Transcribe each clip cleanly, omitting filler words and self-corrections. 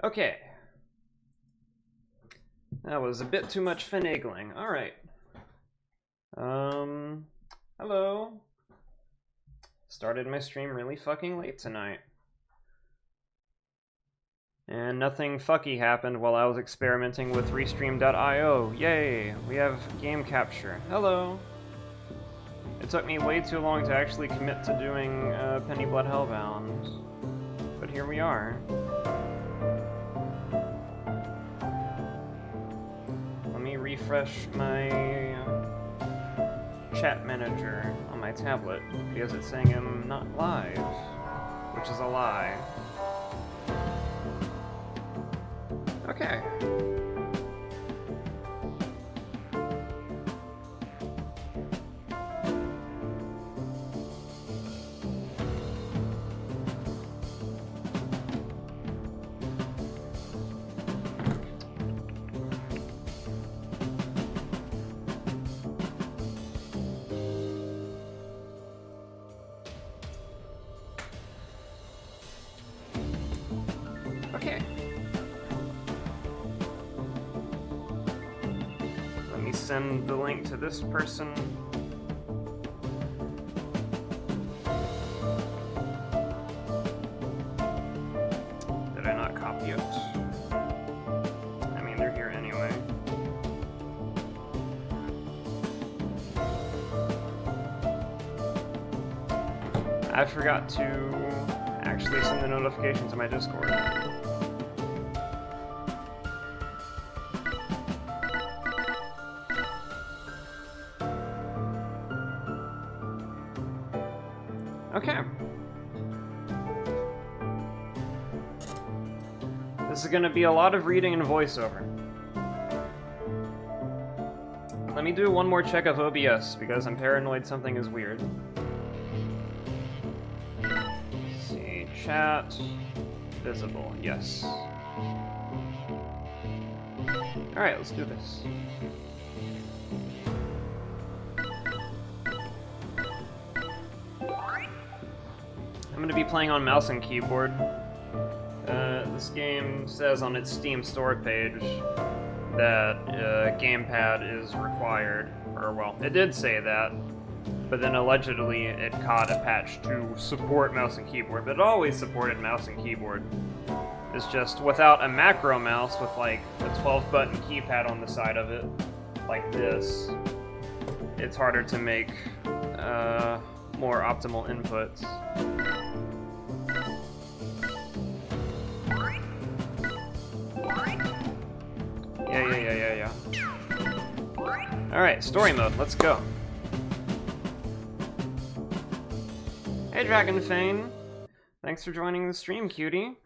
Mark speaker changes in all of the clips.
Speaker 1: Okay. That was a bit too much finagling. Alright. Hello. Started my stream really fucking late tonight. And nothing fucky happened while I was experimenting with Restream.io. Yay! We have game capture. Hello! It took me way too long to actually commit to doing PennyBlood Hellbound. But here we are. Let me refresh my chat manager on my tablet, because it's saying I'm not live, which is a lie. Okay. Okay. Let me send the link to this person. Did I not copy it? I mean, they're here anyway. I forgot to actually send the notification to my Discord. Okay. This is gonna be a lot of reading and voiceover. Let me do one more check of OBS, because I'm paranoid something is weird. Let's see, chat, visible, yes. Alright, let's do this. I'm going to be playing on mouse and keyboard. This game says on its Steam store page that gamepad is required, or well, it did say that, but then allegedly it caught a patch to support mouse and keyboard, but it always supported mouse and keyboard. It's just without a macro mouse with like a 12-button keypad on the side of it, like this, it's harder to make more optimal inputs. Yeah. Alright, story mode, let's go. Hey Dragonfane! Thanks for joining the stream, cutie.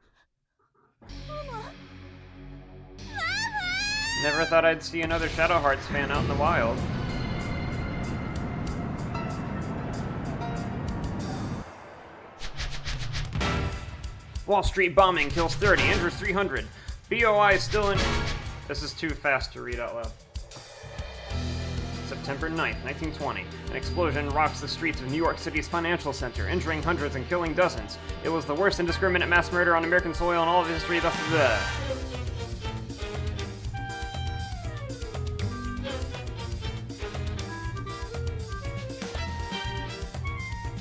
Speaker 1: Never thought I'd see another Shadow Hearts fan out in the wild. Wall Street bombing kills 30, injures 300. BOI still in... This is too fast to read out loud. September 9th, 1920. An explosion rocks the streets of New York City's financial center, injuring hundreds and killing dozens. It was the worst indiscriminate mass murder on American soil in all of history thus far.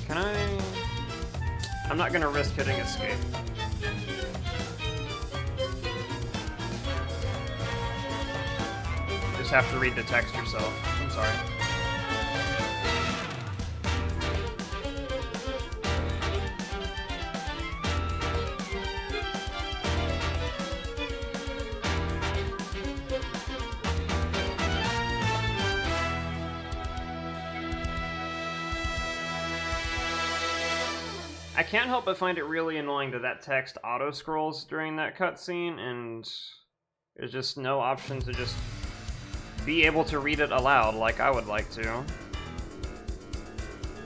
Speaker 1: Can I... I'm not gonna risk hitting escape. You just have to read the text yourself. I'm sorry. I can't help but find it really annoying that text auto-scrolls during that cutscene, and there's just no option to just be able to read it aloud like I would like to.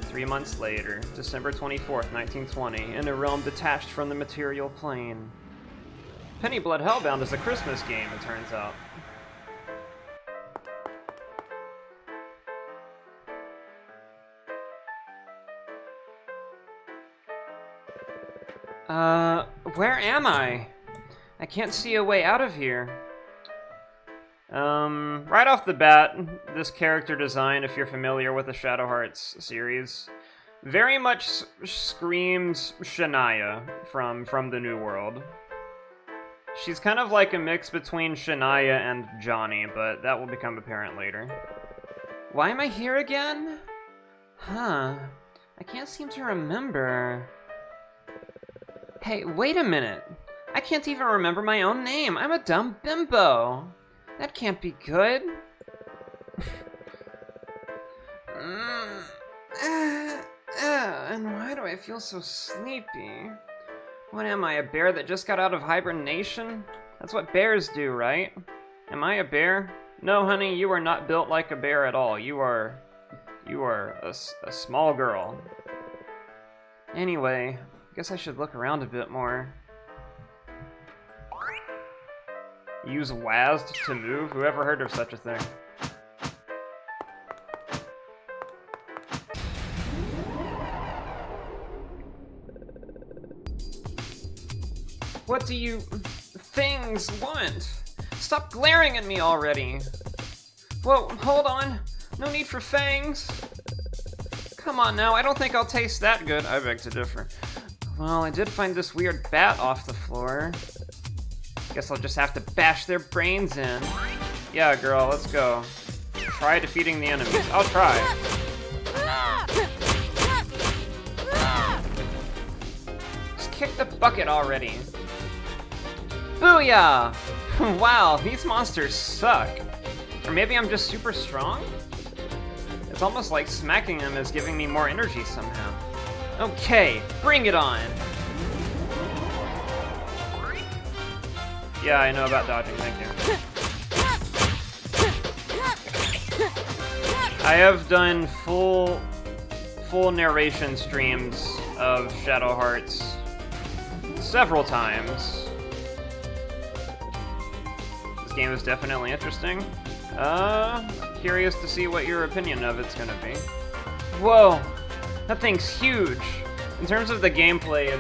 Speaker 1: 3 months later, December 24th, 1920, in a realm detached from the material plane. PennyBlood Hellbound is a Christmas game, it turns out. Where am I? I can't see a way out of here. Right off the bat, this character design, if you're familiar with the Shadow Hearts series, very much screams Shania from the New World. She's kind of like a mix between Shania and Johnny, but that will become apparent later. Why am I here again? Huh. I can't seem to remember. Hey, wait a minute. I can't even remember my own name. I'm a dumb bimbo. That can't be good. And why do I feel so sleepy? What am I, a bear that just got out of hibernation? That's what bears do, right? Am I a bear? No, honey, you are not built like a bear at all. You are a small girl. Anyway, I guess I should look around a bit more. Use WASD to move? Whoever heard of such a thing? What do you things want? Stop glaring at me already. Whoa, hold on. No need for fangs. Come on now, I don't think I'll taste that good. I beg to differ. Well, I did find this weird bat off the floor. Guess I'll just have to bash their brains in. Yeah, girl, let's go. Try defeating the enemies. I'll try. Just kick the bucket already. Booyah! Wow, these monsters suck. Or maybe I'm just super strong? It's almost like smacking them is giving me more energy somehow. Okay, bring it on! Yeah, I know about dodging, thank you. I have done full narration streams of Shadow Hearts several times. This game is definitely interesting. Curious to see what your opinion of it's gonna be. Whoa, that thing's huge. In terms of the gameplay,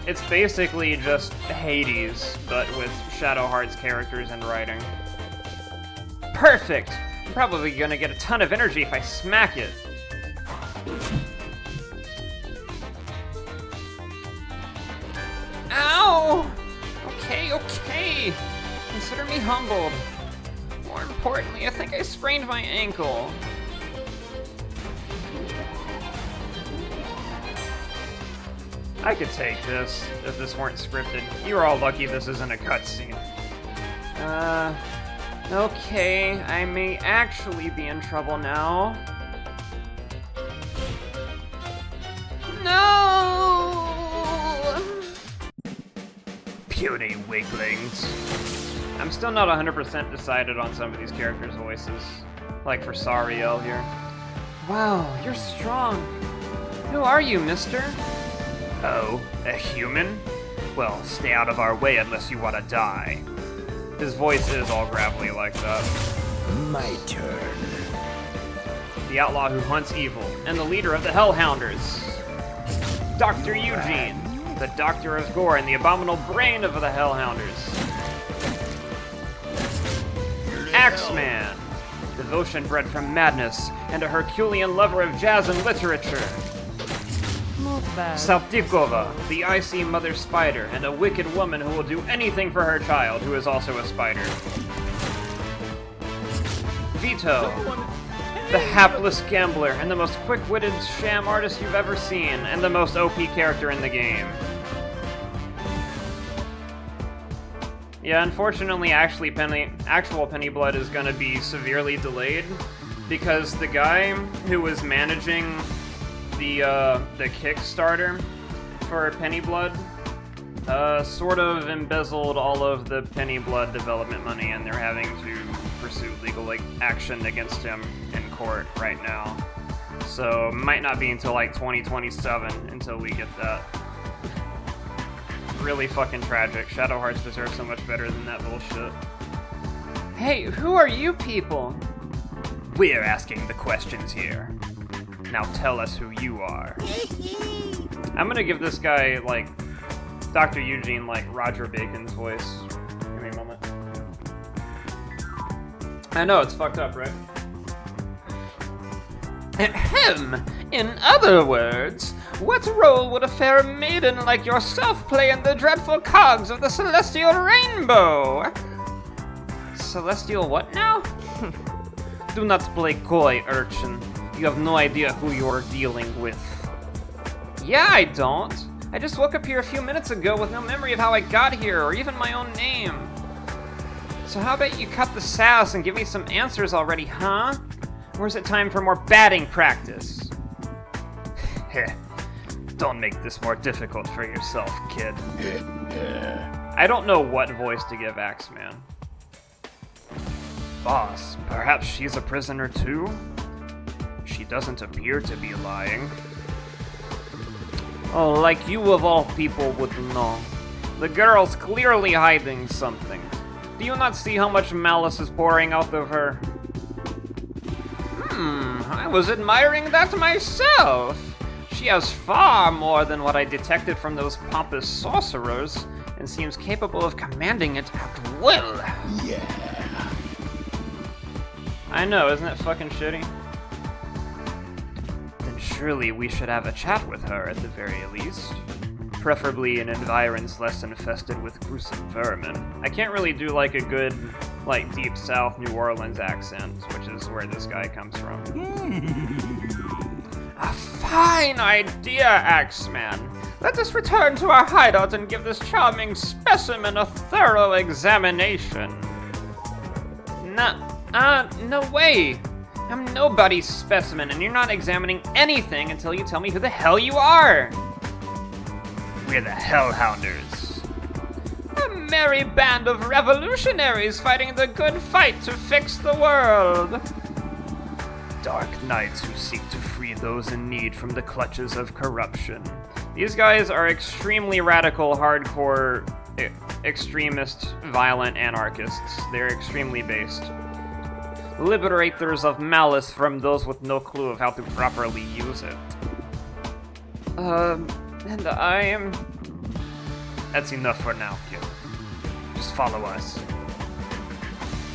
Speaker 1: it's basically just Hades, but with Shadow Hearts characters and writing. Perfect! I'm probably gonna get a ton of energy if I smack it. Ow! Okay. Consider me humbled. More importantly, I think I sprained my ankle. I could take this, if this weren't scripted. You're all lucky this isn't a cutscene. Okay, I may actually be in trouble now. No! Puny weaklings. I'm still not 100% decided on some of these characters' voices. Like for Sariel here. Wow, you're strong. Who are you, mister? Oh, a human? Well, stay out of our way unless you want to die. His voice is all gravelly like that.
Speaker 2: My turn.
Speaker 1: The outlaw who hunts evil, and the leader of the Hellhounders. Dr. Eugene, the doctor of gore and the abominable brain of the Hellhounders. Axeman, devotion bred from madness, and a Herculean lover of jazz and literature. Saltikova, the icy mother spider, and a wicked woman who will do anything for her child, who is also a spider. Vito, the hapless gambler, and the most quick-witted sham artist you've ever seen, and the most OP character in the game. Yeah, unfortunately, actual PennyBlood is gonna be severely delayed, because the guy who was managing the Kickstarter for PennyBlood sort of embezzled all of the PennyBlood development money, and they're having to pursue legal action against him in court right now. So might not be until like 2027 until we get that. Really fucking tragic. Shadow Hearts deserve so much better than that bullshit. Hey, who are you people? We're asking the questions here. Now tell us who you are. I'm gonna give this guy, like, Dr. Eugene like Roger Bacon's voice. Give me a moment. I know, it's fucked up, right? Ahem. In other words, what role would a fair maiden like yourself play in the dreadful cogs of the celestial rainbow? Celestial what now? Do not play coy, urchin. You have no idea who you're dealing with. Yeah, I don't. I just woke up here a few minutes ago with no memory of how I got here, or even my own name. So how about you cut the sass and give me some answers already, huh? Or is it time for more batting practice? Heh. Don't make this more difficult for yourself, kid. I don't know what voice to give Axeman. Boss, perhaps she's a prisoner too? She doesn't appear to be lying. Oh, like you of all people would know. The girl's clearly hiding something. Do you not see how much malice is pouring out of her? I was admiring that myself. She has far more than what I detected from those pompous sorcerers, and seems capable of commanding it at will.
Speaker 2: Yeah.
Speaker 1: I know, isn't it fucking shitty? Then surely we should have a chat with her at the very least. Preferably in environs less infested with gruesome vermin. I can't really do like a good, like, deep south New Orleans accent, which is where this guy comes from. A fine idea, Axeman. Let us return to our hideout and give this charming specimen a thorough examination. No way. I'm nobody's specimen, and you're not examining anything until you tell me who the hell you are. We're the Hellhounders. A merry band of revolutionaries fighting the good fight to fix the world. Dark knights who seek to free those in need from the clutches of corruption. These guys are extremely radical, hardcore, extremist, violent anarchists. They're extremely based. Liberators of malice from those with no clue of how to properly use it. And I am... That's enough for now, kid. Just follow us.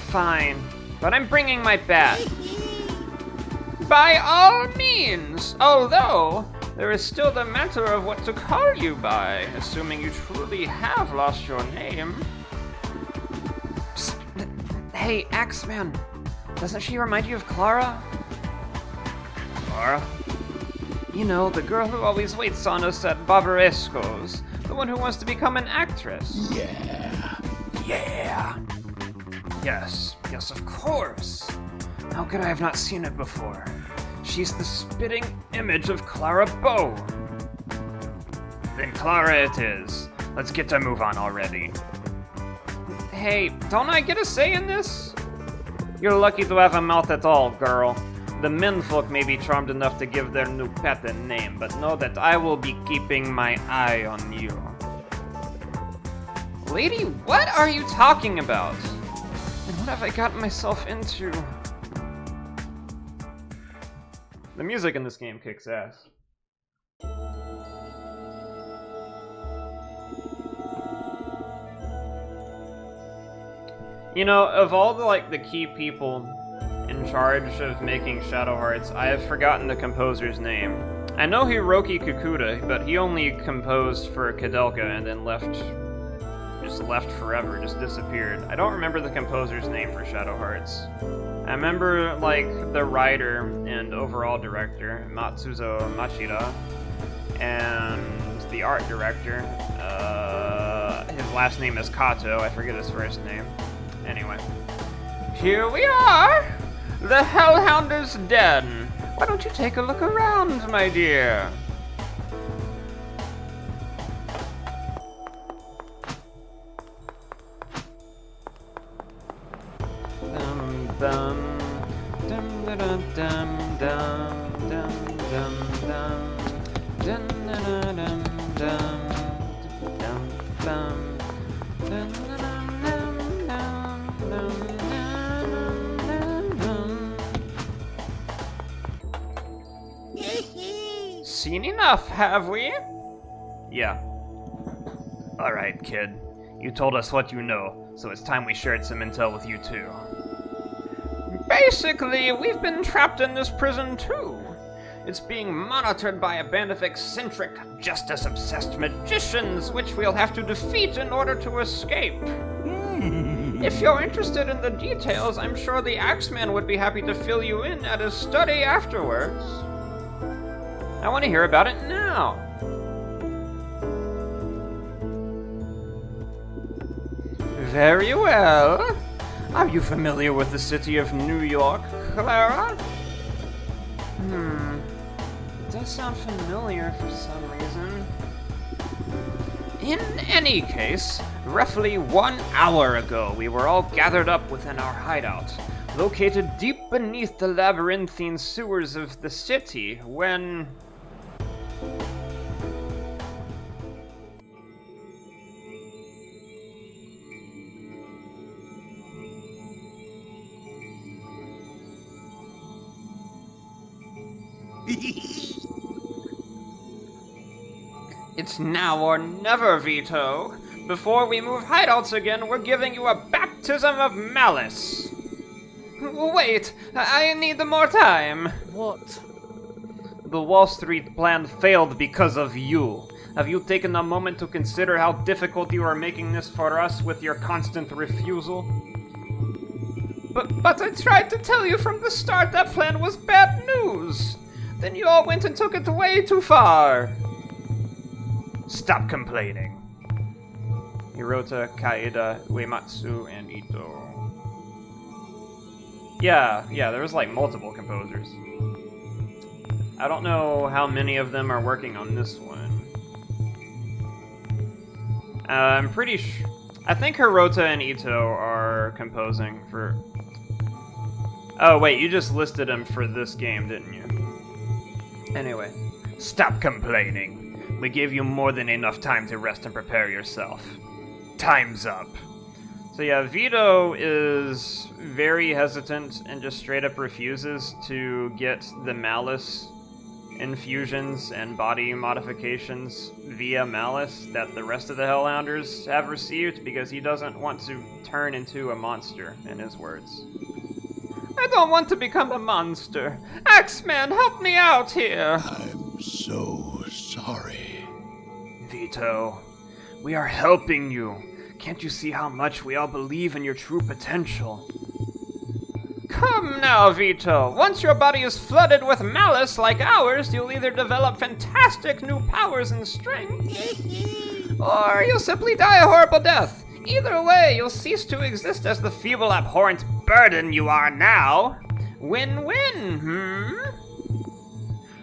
Speaker 1: Fine, but I'm bringing my bat. By all means, although there is still the matter of what to call you by, assuming you truly have lost your name. Psst. Hey, Axeman, doesn't she remind you of Clara? Clara? You know, the girl who always waits on us at Barbaresco's. The one who wants to become an actress.
Speaker 2: Yeah.
Speaker 1: Yes, of course. How could I have not seen it before? She's the spitting image of Clara Bow. Then Clara it is. Let's get to move on already. Hey, don't I get a say in this? You're lucky to have a mouth at all, girl. The menfolk may be charmed enough to give their new pet a name, but know that I will be keeping my eye on you. Lady, what are you talking about? And what have I gotten myself into? The music in this game kicks ass. You know, of all the key people in charge of making Shadow Hearts, I have forgotten the composer's name. I know Hiroki Kikuta, but he only composed for Kadelka and then just left forever, just disappeared. I don't remember the composer's name for Shadow Hearts. I remember, the writer and overall director, Matsuzo Machida, and the art director, his last name is Kato, I forget his first name. Anyway. Here we are! The Hellhounder's Den. Why don't you take a look around, my dear? Dum dum dum dum dum dum dum dum dum dum dum dum dum. Seen enough, have we? Yeah. Alright, kid. You told us what you know, so it's time we shared some intel with you too. Basically, we've been trapped in this prison too. It's being monitored by a band of eccentric, justice-obsessed magicians, which we'll have to defeat in order to escape. If you're interested in the details, I'm sure the Axeman would be happy to fill you in at his study afterwards. I want to hear about it now. Very well. Are you familiar with the city of New York, Clara? It does sound familiar for some reason. In any case, roughly 1 hour ago, we were all gathered up within our hideout, located deep beneath the labyrinthine sewers of the city, when... It's now or never, Vito. Before we move hideouts again, we're giving you a baptism of malice. Wait, I need more time.
Speaker 3: What?
Speaker 1: The Wall Street plan failed because of you. Have you taken a moment to consider how difficult you are making this for us with your constant refusal? But I tried to tell you from the start that plan was bad news. Then you all went and took it way too far. Stop complaining. Hirota, Kaeda, Uematsu, and Ito. Yeah, there was like multiple composers. I don't know how many of them are working on this one. I'm pretty sure... I think Hirota and Ito are composing for... Oh wait, you just listed them for this game, didn't you? Anyway. Stop complaining. We gave you more than enough time to rest and prepare yourself. Time's up. So yeah, Vito is very hesitant and just straight up refuses to get the Malice infusions and body modifications via Malice that the rest of the Hellhounders have received because he doesn't want to turn into a monster, in his words. I don't want to become a monster. Axeman, help me out here!
Speaker 2: I'm so sorry.
Speaker 1: Vito, we are helping you. Can't you see how much we all believe in your true potential? Come now, Vito. Once your body is flooded with malice like ours, you'll either develop fantastic new powers and strength, or you'll simply die a horrible death. Either way, you'll cease to exist as the feeble, abhorrent burden you are now. Win-win,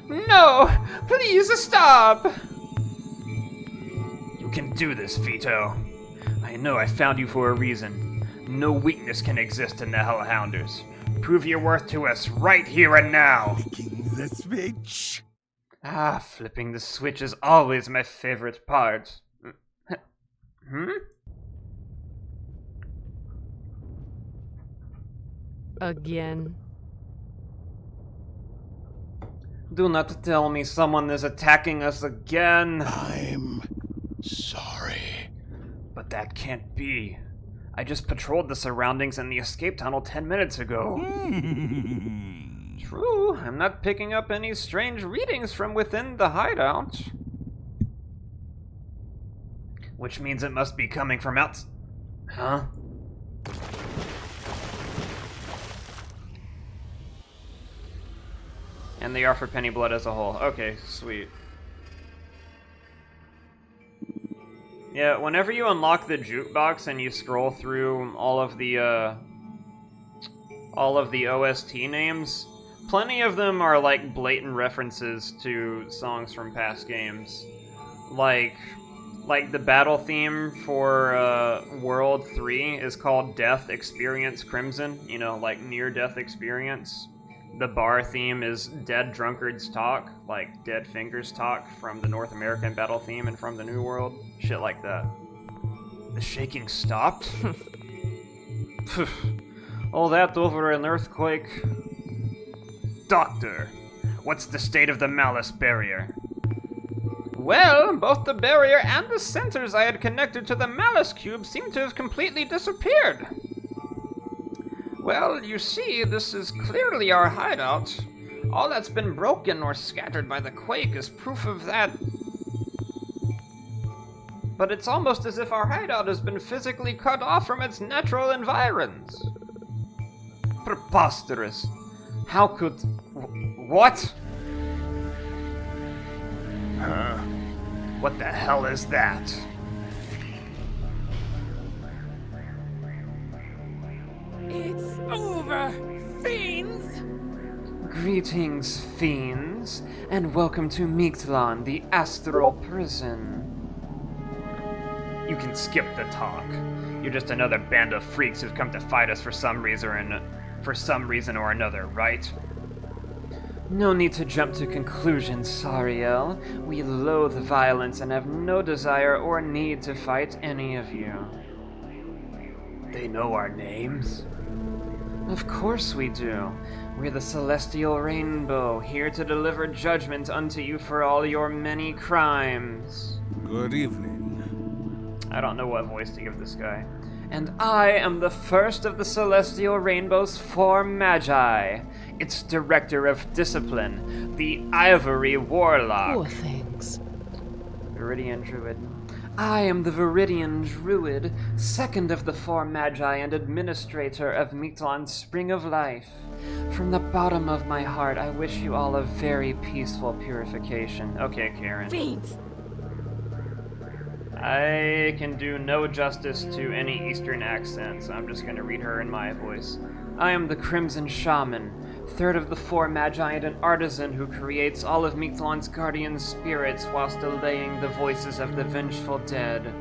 Speaker 1: No! Please stop! You can do this, Vito. I know I found you for a reason. No weakness can exist in the Hellhounders. Prove your worth to us right here and now.
Speaker 2: Flicking the switch.
Speaker 1: Flipping the switch is always my favorite part.
Speaker 3: Again.
Speaker 1: Do not tell me someone is attacking us again.
Speaker 2: I'm sorry.
Speaker 1: But that can't be. I just patrolled the surroundings and the escape tunnel 10 minutes ago. True, I'm not picking up any strange readings from within the hideout. Which means it must be coming from outside. Huh? And they are for PennyBlood as a whole. Okay, sweet. Yeah, whenever you unlock the jukebox and you scroll through all of the OST names, plenty of them are like blatant references to songs from past games. Like the battle theme for World 3 is called Death Experience Crimson, you know, like near-death experience. The bar theme is Dead Drunkards Talk, like Dead Fingers Talk from the North American battle theme and from the New World. Shit like that. The shaking stopped? All that over an earthquake? Doctor, what's the state of the Malice barrier? Well, both the barrier and the sensors I had connected to the Malice Cube seem to have completely disappeared. Well, you see, this is clearly our hideout. All that's been broken or scattered by the quake is proof of that. But it's almost as if our hideout has been physically cut off from its natural environs. Preposterous. How could... What? Huh? What the hell is that?
Speaker 3: It's over, fiends!
Speaker 1: Greetings, fiends, and welcome to Mictlan, the astral prison. You can skip the talk. You're just another band of freaks who've come to fight us for some reason or another, right? No need to jump to conclusions, Sariel. We loathe violence and have no desire or need to fight any of you. They know our names? Of course we do. We're the Celestial Rainbow, here to deliver judgment unto you for all your many crimes.
Speaker 2: Good evening.
Speaker 1: I don't know what voice to give this guy. And I am the first of the Celestial Rainbow's 4 Magi, its Director of Discipline, the Ivory Warlock.
Speaker 3: Poor things.
Speaker 1: Viridian Druid. I am the Viridian Druid, second of the 4 Magi and administrator of Mictlan's Spring of Life. From the bottom of my heart, I wish you all a very peaceful purification. Okay, Karen.
Speaker 3: Fiends!
Speaker 1: I can do no justice to any Eastern accents. I'm just going to read her in my voice. I am the Crimson Shaman, third of the 4 Magi and an artisan who creates all of Mictlan's guardian spirits whilst allaying the voices of the vengeful dead.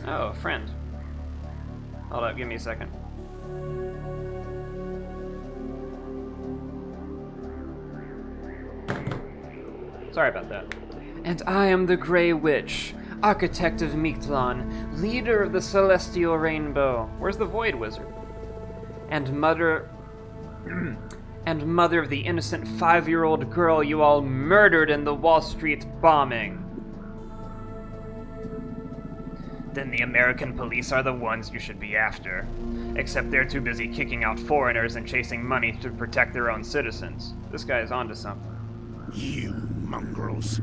Speaker 1: Oh, friend. Hold up, give me a second. Sorry about that. And I am the Grey Witch, architect of Mictlan, leader of the Celestial Rainbow. Where's the Void Wizard? And mother of the innocent 5-year-old girl you all murdered in the Wall Street bombing. Then the American police are the ones you should be after. Except they're too busy kicking out foreigners and chasing money to protect their own citizens. This guy is onto something.
Speaker 2: You mongrels.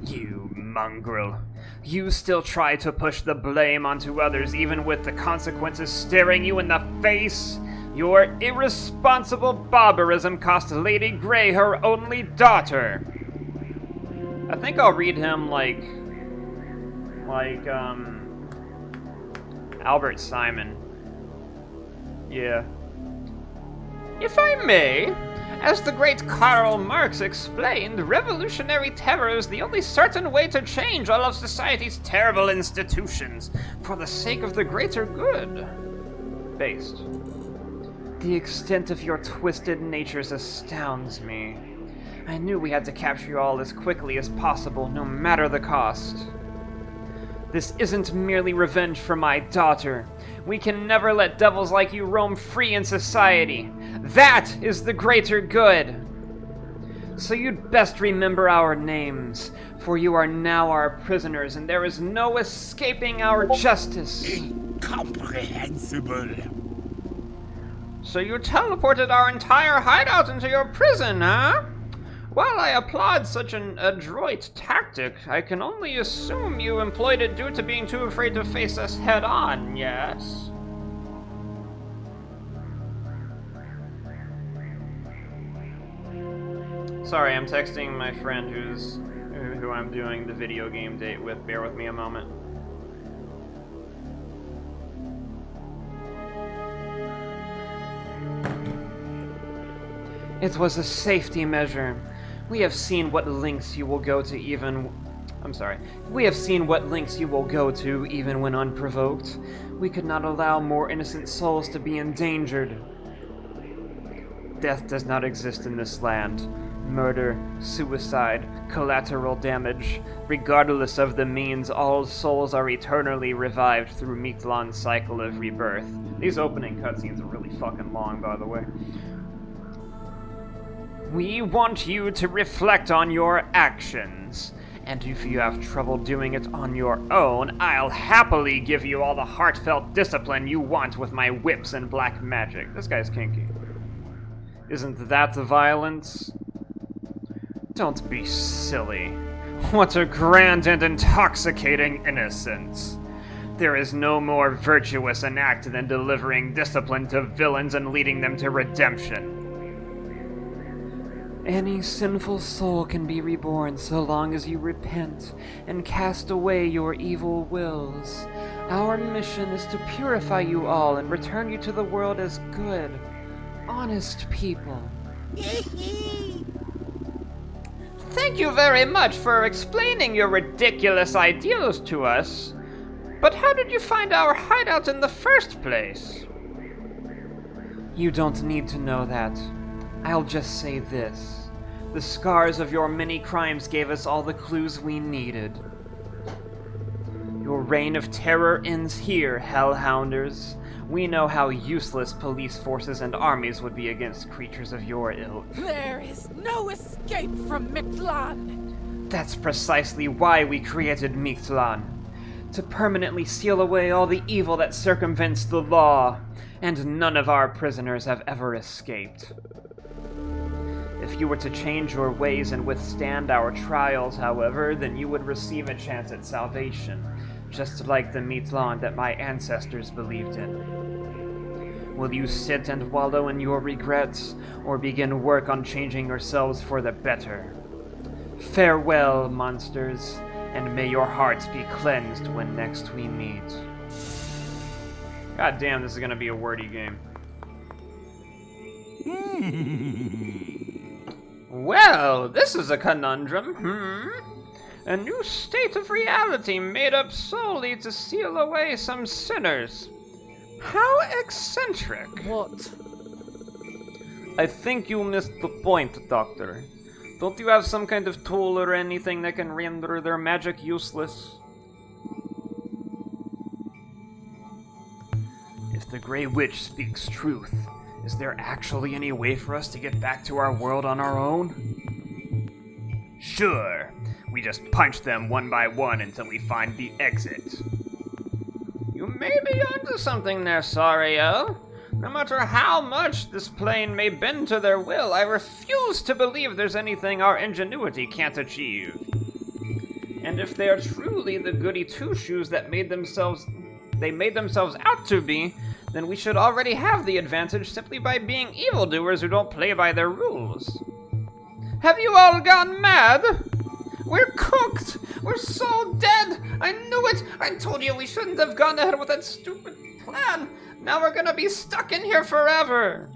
Speaker 1: You mongrel. You still try to push the blame onto others even with the consequences staring you in the face? Your irresponsible barbarism cost Lady Grey her only daughter. I think I'll read him like Albert Simon. Yeah. If I may, as the great Karl Marx explained, revolutionary terror is the only certain way to change all of society's terrible institutions for the sake of the greater good. Based. The extent of your twisted natures astounds me. I knew we had to capture you all as quickly as possible, no matter the cost. This isn't merely revenge for my daughter. We can never let devils like you roam free in society. That is the greater good. So you'd best remember our names, for you are now our prisoners, and there is no escaping our justice.
Speaker 2: Incomprehensible.
Speaker 1: So you teleported our entire hideout into your prison, huh? While I applaud such an adroit tactic, I can only assume you employed it due to being too afraid to face us head-on, yes? Sorry, I'm texting my friend who I'm doing the video game date with. Bear with me a moment. It was a safety measure. We have seen what lengths you will go to even... We have seen what lengths you will go to even when unprovoked. We could not allow more innocent souls to be endangered. Death does not exist in this land. Murder, suicide, collateral damage. Regardless of the means, all souls are eternally revived through Mictlan's cycle of rebirth. These opening cutscenes are really fucking long, by the way. We want you to reflect on your actions. And if you have trouble doing it on your own, I'll happily give you all the heartfelt discipline you want with my whips and black magic. This guy's kinky. Isn't that the violence? Don't be silly. What a grand and intoxicating innocence. There is no more virtuous an act than delivering discipline to villains and leading them to redemption. Any sinful soul can be reborn so long as you repent and cast away your evil wills. Our mission is to purify you all and return you to the world as good, honest people. Thank you very much for explaining your ridiculous ideals to us. But how did you find our hideout in the first place? You don't need to know that. I'll just say this. The scars of your many crimes gave us all the clues we needed. Your reign of terror ends here, Hellhounders. We know how useless police forces and armies would be against creatures of your ilk.
Speaker 3: There is no escape from Mictlan.
Speaker 1: That's precisely why we created Mictlan. To permanently seal away all the evil that circumvents the law. And none of our prisoners have ever escaped. If you were to change your ways and withstand our trials, however, then you would receive a chance at salvation, just like the Mictlan that my ancestors believed in. Will you sit and wallow in your regrets, or begin work on changing yourselves for the better? Farewell, monsters, and may your hearts be cleansed when next we meet. God damn, this is gonna be a wordy game. Well, this is a conundrum, A new state of reality made up solely to seal away some sinners. How eccentric.
Speaker 3: What?
Speaker 1: I think you missed the point, Doctor. Don't you have some kind of tool or anything that can render their magic useless? If the Grey Witch speaks truth, is there actually any way for us to get back to our world on our own? Sure. We just punch them one by one until we find the exit. You may be onto something there, Sario. No matter how much this plane may bend to their will, I refuse to believe there's anything our ingenuity can't achieve. And if they are truly the goody two-shoes that made themselves out to be, then we should already have the advantage simply by being evildoers who don't play by their rules. Have you all gone mad? We're cooked! We're so dead! I knew it! I told you we shouldn't have gone ahead with that stupid plan! Now we're gonna be stuck in here forever!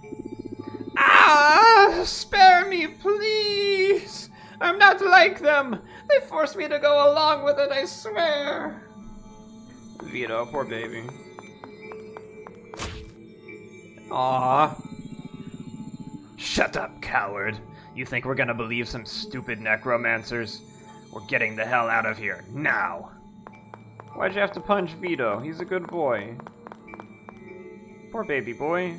Speaker 1: Ah! Spare me, please! I'm not like them! They forced me to go along with it, I swear! Vito, poor baby. Aww. Shut up, coward. You think we're gonna believe some stupid necromancers? We're getting the hell out of here, now! Why'd you have to punch Vito? He's a good boy. Poor baby boy.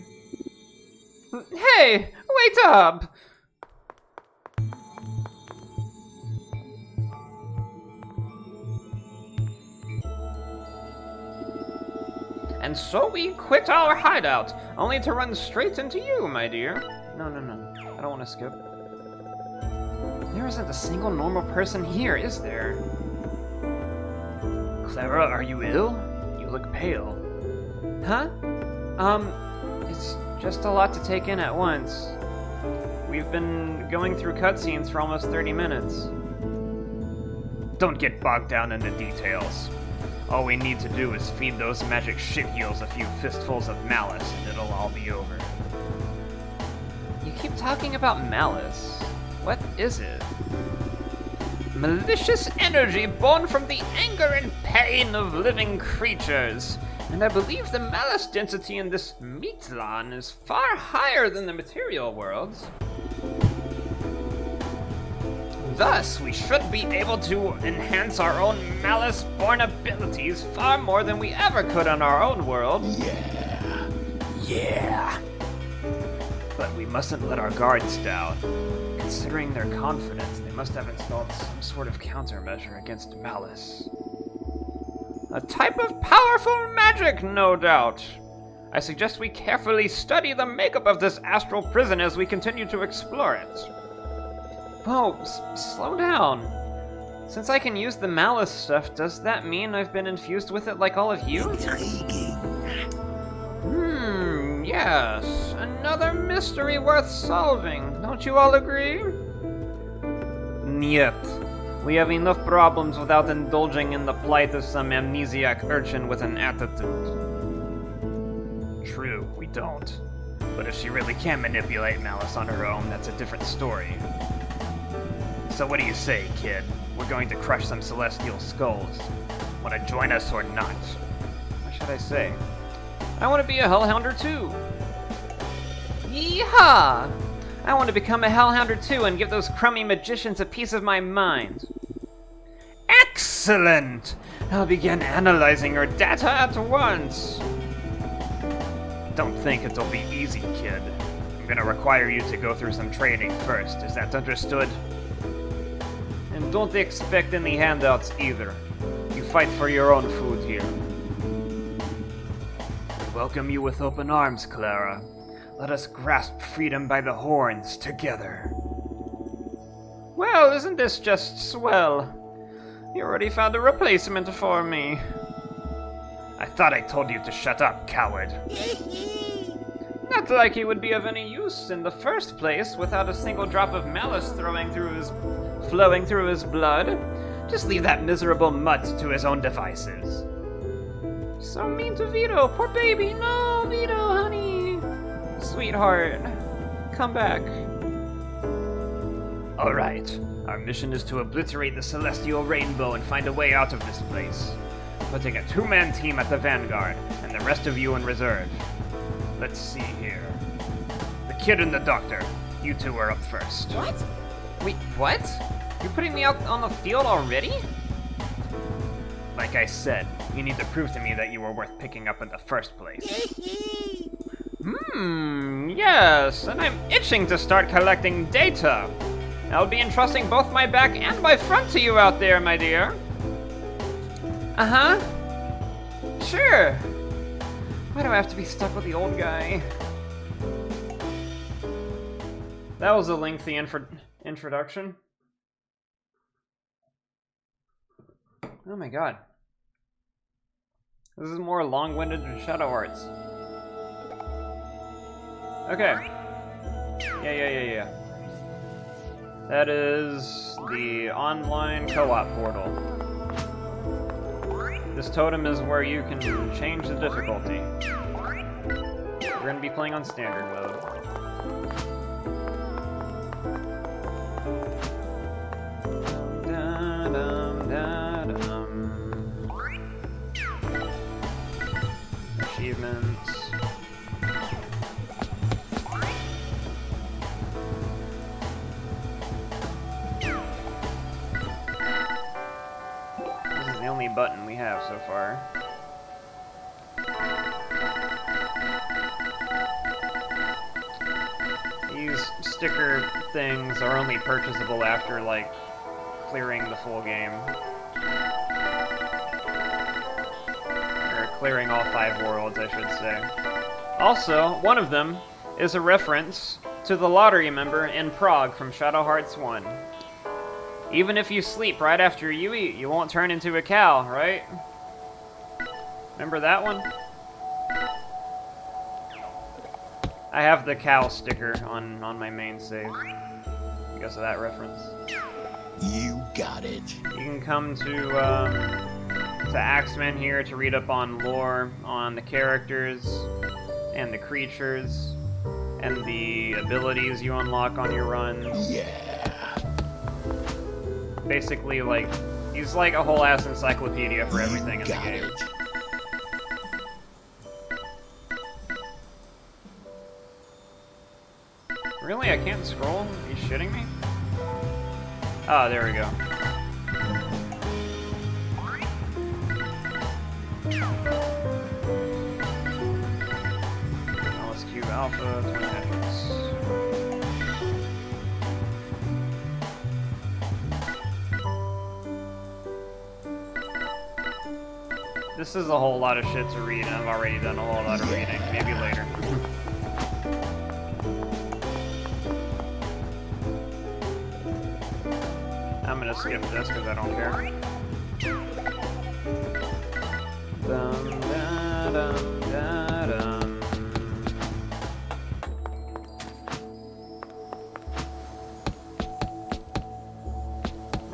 Speaker 1: Hey! Wait up! And so we quit our hideout, only to run straight into you, my dear. No. I don't want to skip. There isn't a single normal person here, is there? Clara, are you ill? You look pale. Huh? It's just a lot to take in at once. We've been going through cutscenes for almost 30 minutes. Don't get bogged down in the details. All we need to do is feed those magic shitheels a few fistfuls of malice and it'll all be over. You keep talking about malice. What is it? Malicious energy born from the anger and pain of living creatures. And I believe the malice density in this Mictlan is far higher than the material worlds. Thus, we should be able to enhance our own malice-born abilities far more than we ever could on our own world.
Speaker 2: Yeah.
Speaker 1: But we mustn't let our guards down. Considering their confidence, they must have installed some sort of countermeasure against malice. A type of powerful magic, no doubt. I suggest we carefully study the makeup of this astral prison as we continue to explore it. Whoa, slow down. Since I can use the malice stuff, does that mean I've been infused with it like all of you?
Speaker 2: Intriguing.
Speaker 1: Yes. Another mystery worth solving. Don't you all agree? Yet. We have enough problems without indulging in the plight of some amnesiac urchin with an attitude. True, we don't. But if she really can manipulate malice on her own, that's a different story. So what do you say, kid? We're going to crush some celestial skulls. Want to join us or not? What should I say? I want to be a Hellhounder too! Yeehaw! I want to become a Hellhounder too and give those crummy magicians a piece of my mind. Excellent! I'll begin analyzing your data at once. Don't think it'll be easy, kid. I'm gonna require you to go through some training first. Is that understood? And don't expect any handouts either. You fight for your own food here. We welcome you with open arms, Clara. Let us grasp freedom by the horns together. Well, isn't this just swell? You already found a replacement for me. I thought I told you to shut up, coward. Not like he would be of any use in the first place without a single drop of malice flowing through his blood. Just leave that miserable mutt to his own devices. So mean to Vito, poor baby. No, Vito, honey. Sweetheart, come back. Alright, our mission is to obliterate the celestial rainbow and find a way out of this place. Putting a 2-man team at the vanguard, and the rest of you in reserve. Let's see here. The kid and the doctor, you two are up first.
Speaker 3: What?
Speaker 1: Wait, what? You're putting me out on the field already? Like I said, you need to prove to me that you were worth picking up in the first place. Yes, and I'm itching to start collecting data. I'll be entrusting both my back and my front to you out there, my dear. Uh-huh. Sure. Why do I have to be stuck with the old guy? That was a lengthy introduction. Oh my god. This is more long-winded than Shadow Hearts. Okay. Yeah. That is the online co-op portal. This totem is where you can change the difficulty. We're gonna be playing on standard mode. Achievements. This is the only button we have so far. These sticker things are only purchasable after, like, clearing the full game. Or clearing all 5 worlds, I should say. Also, one of them is a reference to the lottery member in Prague from Shadow Hearts 1. Even if you sleep right after you eat, you won't turn into a cow, right? Remember that one? I have the cow sticker on my main save because of that reference.
Speaker 2: You got it.
Speaker 1: You can come to Axeman here to read up on lore, on the characters, and the creatures, and the abilities you unlock on your runs.
Speaker 2: Yeah.
Speaker 1: Basically, like, he's like a whole ass encyclopedia for everything in the game.
Speaker 2: It.
Speaker 1: Really? I can't scroll? Are you shitting me? Oh, there we go. Alice Cube Alpha, 20 metrics. This is a whole lot of shit to read, and I've already done a whole lot of reading. Maybe later. I'm gonna skip this because I don't care. Dum, da, dum, da, dum.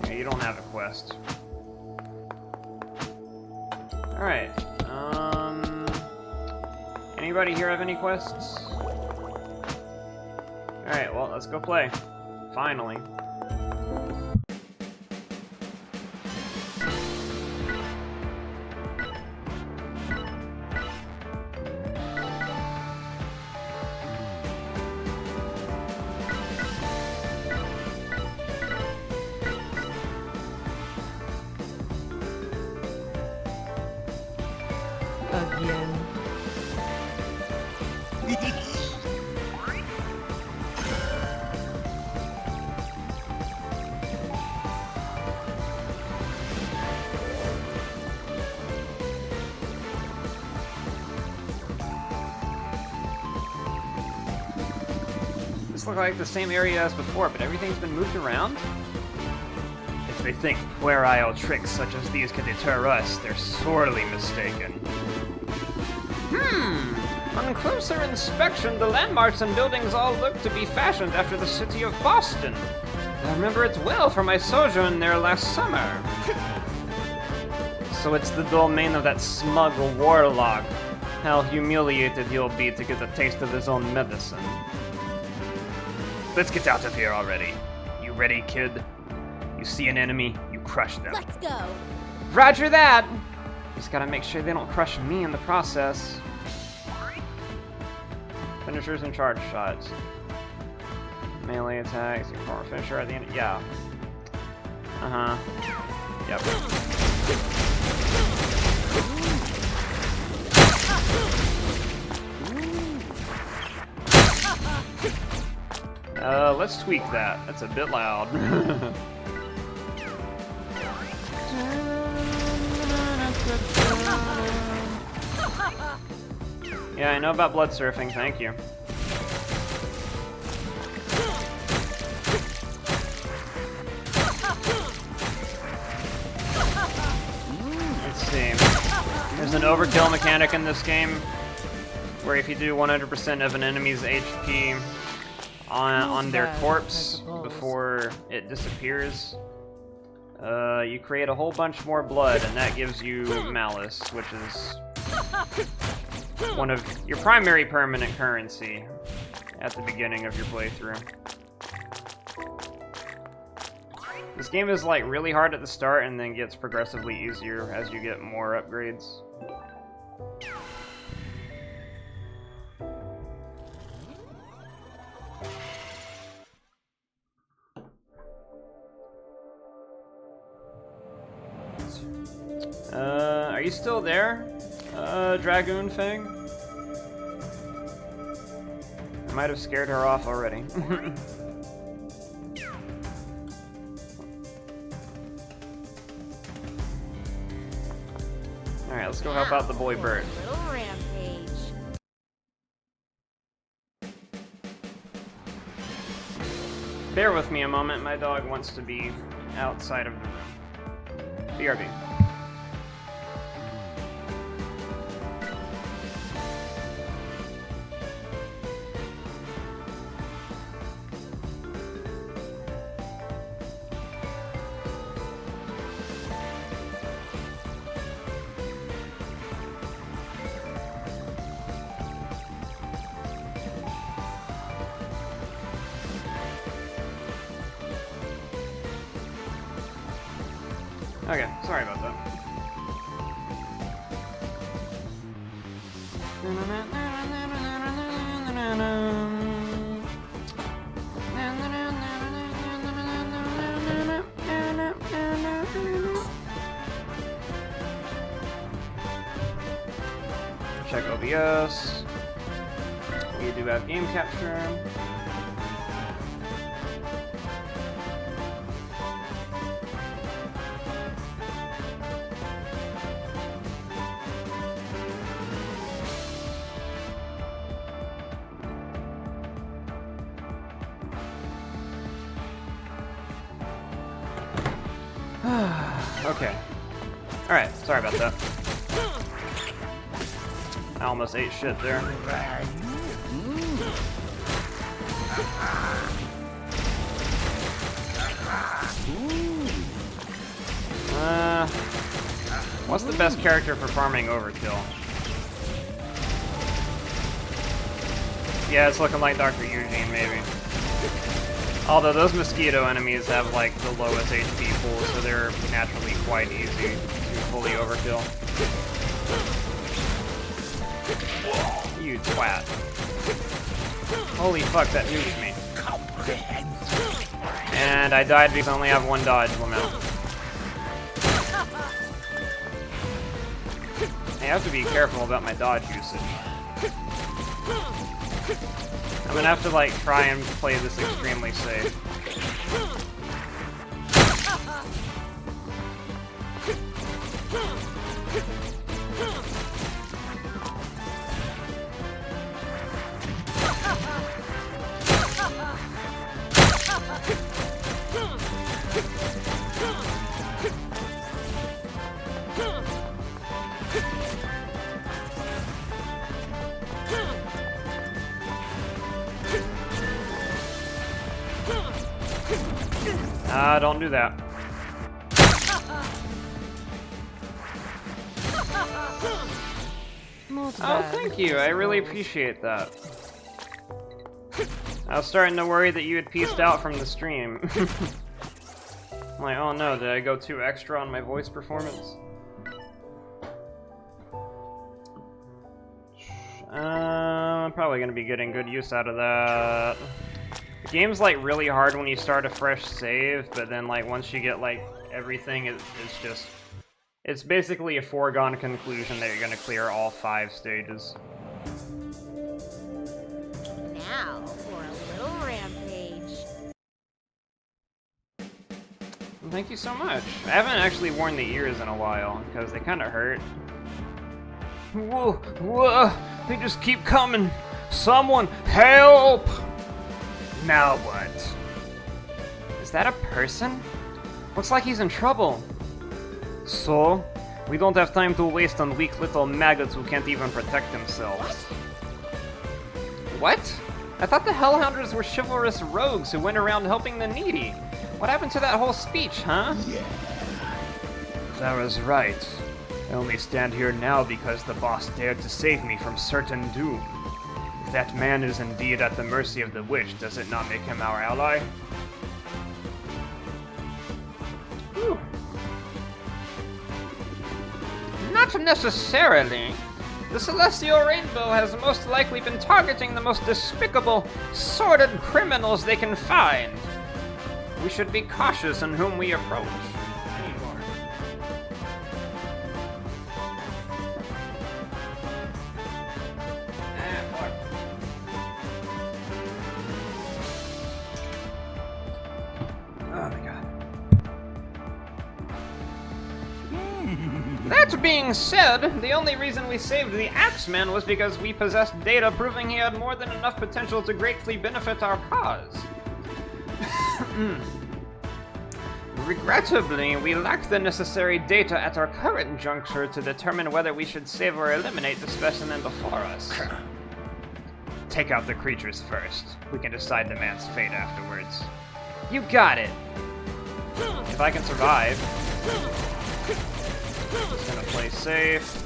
Speaker 1: Yeah, you don't have a quest. Alright, anybody here have any quests? Alright, well, let's go play. Finally.
Speaker 3: Again.
Speaker 1: This looks like the same area as before, but everything's been moved around? If they think puerile tricks such as these can deter us, they're sorely mistaken. On closer inspection, the landmarks and buildings all look to be fashioned after the city of Boston. I remember it well from my sojourn there last summer. So it's the domain of that smug warlock. How humiliated he'll be to get a taste of his own medicine. Let's get out of here already. You ready, kid? You see an enemy, you crush them.
Speaker 4: Let's go.
Speaker 1: Roger that! Just gotta make sure they don't crush me in the process. Finishers and charge shots. Melee attacks, your former finisher at the end. Yeah. Uh-huh. Yep. Let's tweak that. That's a bit loud. Yeah, I know about blood surfing, thank you. Let's see. There's an overkill mechanic in this game, where if you do 100% of an enemy's HP on their corpse before it disappears, you create a whole bunch more blood, and that gives you malice, which is one of your primary permanent currency at the beginning of your playthrough. This game is like really hard at the start and then gets progressively easier as you get more upgrades. Are you still there? Dragoon thing? I might have scared her off already. Alright, let's go help out the boy bird.
Speaker 4: Little rampage.
Speaker 1: Bear with me a moment, my dog wants to be outside of the room. BRB. Okay, sorry about that. Check OBS. We do have game capture. Okay. Alright, sorry about that. I almost ate shit there. What's the best character for farming overkill? Yeah, it's looking like Dr. Eugene, maybe. Although those mosquito enemies have, like, the lowest HP pool, so they're naturally quite easy to fully overkill. You twat. Holy fuck, that nuked me. And I died because I only have one dodge limit. I have to be careful about my dodge usage. I'm gonna have to, like, try and play this extremely safe. Don't do that. Oh, thank you. I really appreciate that. I was starting to worry that you had pieced out from the stream. I'm like, oh no, did I go too extra on my voice performance? I'm probably gonna be getting good use out of that. The game's like really hard when you start a fresh save, but then like once you get like everything, it's just... It's basically a foregone conclusion that you're gonna clear all 5 stages.
Speaker 4: Now for a little rampage.
Speaker 1: Thank you so much. I haven't actually worn the ears in a while, because they kind of hurt. Whoa, whoa, they just keep coming. Someone help! Now what? Is that a person? Looks like he's in trouble. So, we don't have time to waste on weak little maggots who can't even protect themselves. What? I thought the Hellhounders were chivalrous rogues who went around helping the needy. What happened to that whole speech, huh?
Speaker 2: Yeah.
Speaker 1: That was right. I only stand here now because the boss dared to save me from certain doom. If that man is indeed at the mercy of the witch, does it not make him our ally? Whew. Not necessarily. The Celestial Rainbow has most likely been targeting the most despicable, sordid criminals they can find. We should be cautious in whom we approach. That being said, the only reason we saved the Axeman was because we possessed data proving he had more than enough potential to greatly benefit our cause. Regrettably, we lack the necessary data at our current juncture to determine whether we should save or eliminate the specimen before us. Take out the creatures first. We can decide the man's fate afterwards. You got it! If I can survive... Just gonna play safe.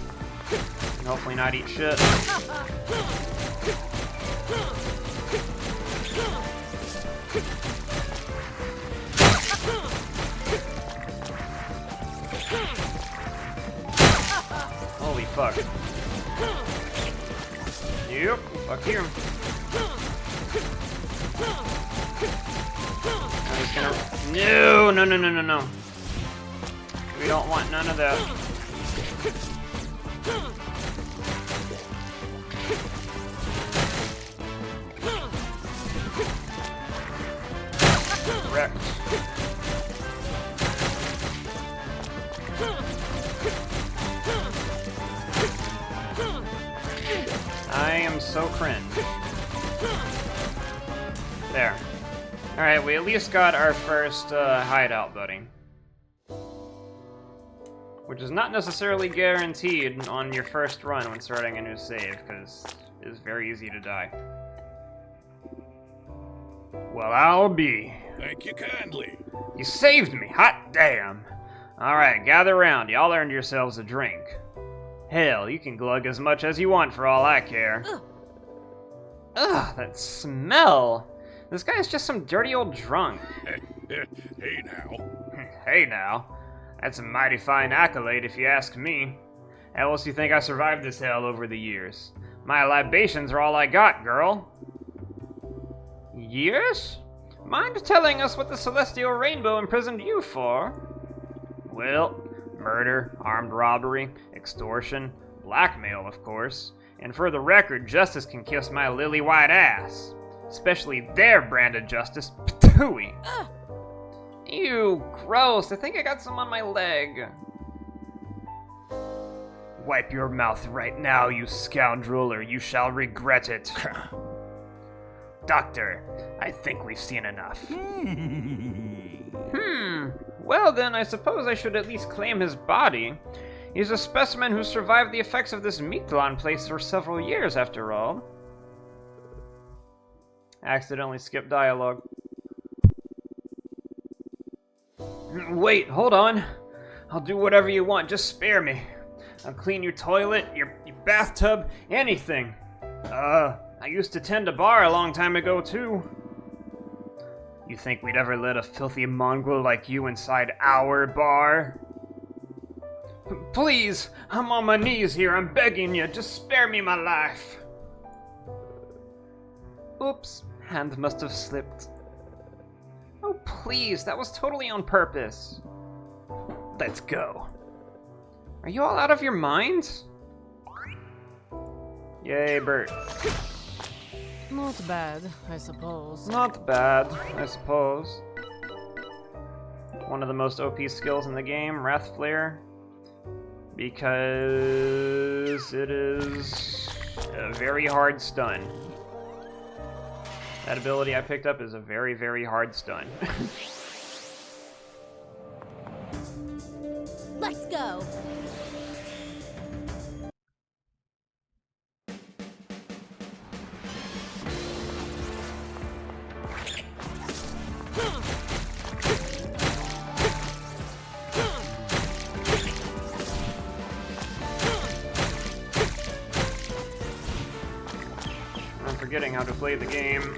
Speaker 1: And hopefully not eat shit. Holy fuck. Yep, fuck you. I'm just gonna... No, no, no, no, no, no. We don't want none of that. Correct. I am so cringe. There. Alright, we at least got our first hideout, buddy. which is not necessarily guaranteed on your first run when starting a new save, because it is very easy to die. Well, I'll be.
Speaker 2: Thank you kindly.
Speaker 1: You saved me, hot damn! Alright, gather round, y'all earned yourselves a drink. Hell, you can glug as much as you want for all I care. Ugh, that smell! This guy's just some dirty old drunk.
Speaker 2: Hey now.
Speaker 1: Hey now. That's a mighty fine accolade if you ask me. How else do you think I survived this hell over the years? My libations are all I got, girl. Years? Mind telling us what the Celestial Rainbow imprisoned you for? Well, murder, armed robbery, extortion, blackmail, of course. And for the record, justice can kiss my lily-white ass. Especially their brand of justice, patooey. Ew, gross. I think I got some on my leg. Wipe your mouth right now, you scoundrel, or you shall regret it. Doctor, I think we've seen enough. Well then, I suppose I should at least claim his body. He's a specimen who survived the effects of this Meathlon place for several years, after all. Accidentally skipped dialogue. Wait, hold on. I'll do whatever you want, just spare me. I'll clean your toilet, your bathtub, anything. I used to tend a bar a long time ago, too. You think we'd ever let a filthy mongrel like you inside our bar? Please, I'm on my knees here, I'm begging you, just spare me my life. Oops, hand must have slipped. Oh, please, that was totally on purpose. Let's go. Are you all out of your minds? Yay, Bert.
Speaker 3: Not bad, I suppose.
Speaker 1: Not bad, I suppose. One of the most OP skills in the game, Wrath Flare. Because it is a very hard stun. That ability I picked up is a very, very hard stun.
Speaker 4: Let's go.
Speaker 1: I'm forgetting how to play the game.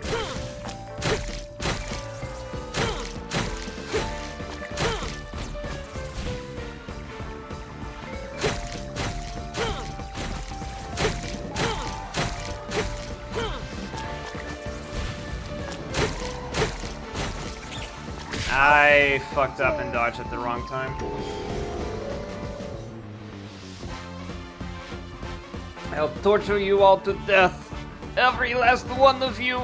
Speaker 1: I fucked up and dodged at the wrong time. I'll torture you all to death. Every last one of you.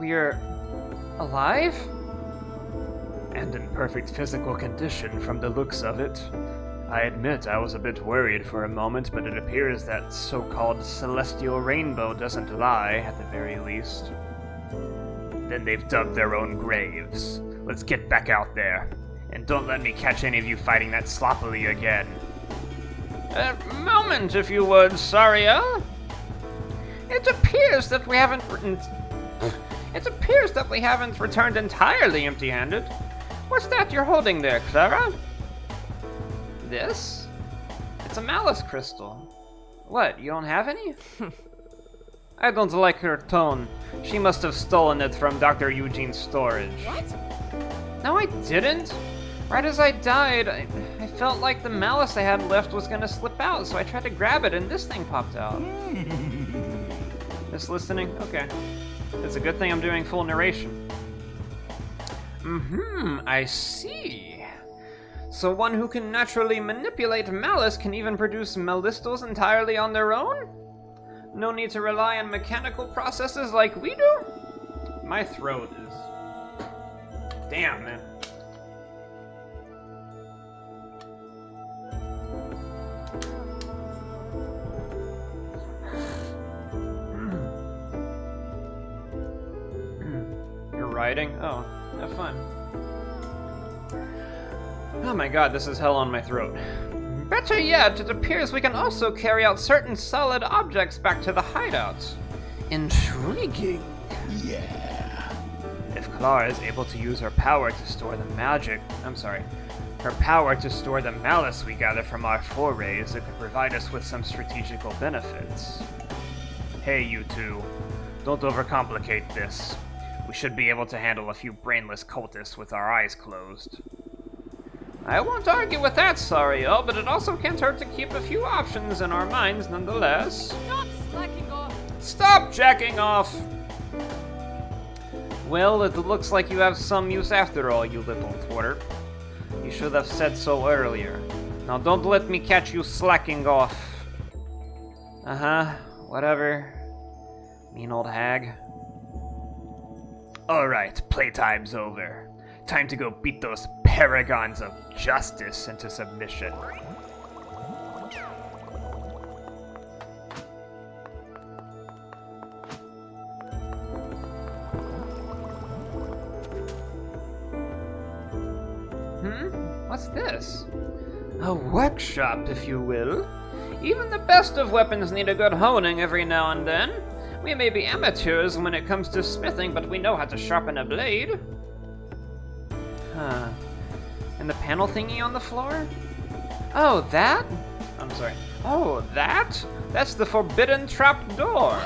Speaker 1: We're alive? And in perfect physical condition from the looks of it. I admit I was a bit worried for a moment, but it appears that so-called Celestial Rainbow doesn't lie, at the very least. Then they've dug their own graves. Let's get back out there. And don't let me catch any of you fighting that sloppily again. A moment, if you would, Sariel. It appears that we haven't returned entirely empty-handed. What's that you're holding there, Clara? This? It's a malice crystal. What, you don't have any? I don't like her tone. She must have stolen it from Dr. Eugene's storage.
Speaker 4: What?
Speaker 1: No, I didn't. Right as I died, I felt like the malice I had left was gonna slip out, so I tried to grab it and this thing popped out. Just listening? Okay. It's a good thing I'm doing full narration. I see. So one who can naturally manipulate malice can even produce malistals entirely on their own? No need to rely on mechanical processes like we do? My throat is... Damn, man. hiding? Oh, have fun. Oh my god, this is hell on my throat. Better yet, it appears we can also carry out certain solid objects back to the hideout. Intriguing.
Speaker 2: Yeah.
Speaker 1: If Clara is able to use her power to store the her power to store the malice we gather from our forays, it could provide us with some strategical benefits. Hey, you two. Don't overcomplicate this. We should be able to handle a few brainless cultists with our eyes closed. I won't argue with that, Sariel, but it also can't hurt to keep a few options in our minds nonetheless.
Speaker 3: Stop slacking off!
Speaker 1: Stop jacking off! Well, it looks like you have some use after all, you little twerp. You should have said so earlier. Now don't let me catch you slacking off. Whatever. Mean old hag. Alright, playtime's over. Time to go beat those paragons of justice into submission. What's this? A workshop, if you will. Even the best of weapons need a good honing every now and then. We may be amateurs when it comes to smithing, but we know how to sharpen a blade. Huh. And the panel thingy on the floor? Oh, that? I'm sorry. Oh, that? That's the forbidden trapdoor.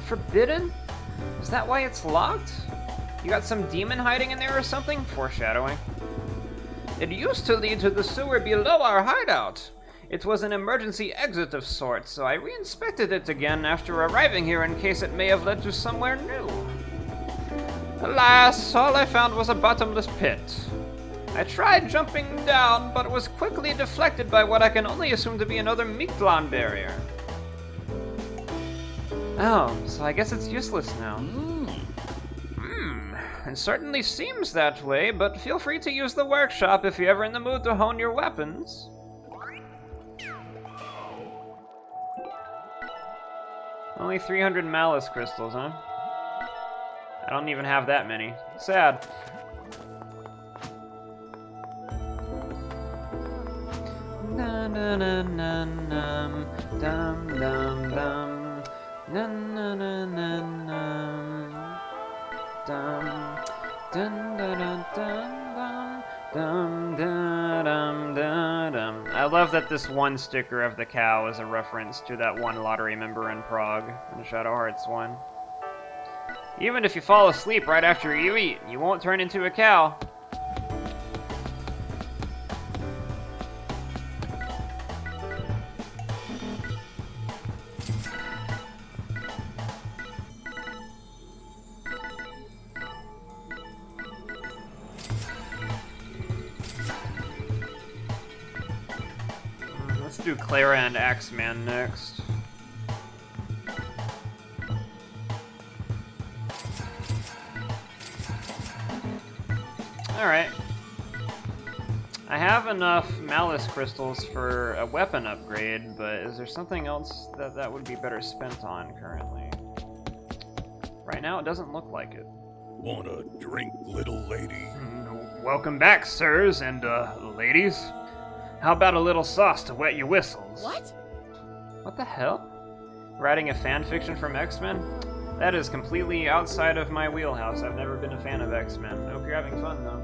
Speaker 1: Forbidden? Is that why it's locked? You got some demon hiding in there or something? Foreshadowing. It used to lead to the sewer below our hideout. It was an emergency exit of sorts, so I re-inspected it again after arriving here in case it may have led to somewhere new. Alas, all I found was a bottomless pit. I tried jumping down, but was quickly deflected by what I can only assume to be another Mictlan barrier. Oh, so I guess it's useless now. It certainly seems that way, but feel free to use the workshop if you're ever in the mood to hone your weapons. Only 300 malice crystals, huh? I don't even have that many. Sad. Dum dum dum dum dum dum dum dum dum dum dum dum dum. I love that this one sticker of the cow is a reference to that one lottery member in Prague in Shadow Hearts 1. Even if you fall asleep right after you eat, you won't turn into a cow. Let's do Clara and Axeman next. Alright. I have enough malice crystals for a weapon upgrade, but is there something else that would be better spent on currently? Right now, it doesn't look like it.
Speaker 2: Want a drink, little lady?
Speaker 1: Welcome back, sirs and, ladies. How about a little sauce to wet your whistles?
Speaker 3: What?
Speaker 1: What the hell? Writing a fanfiction from X-Men? That is completely outside of my wheelhouse. I've never been a fan of X-Men. Hope you're having fun, though.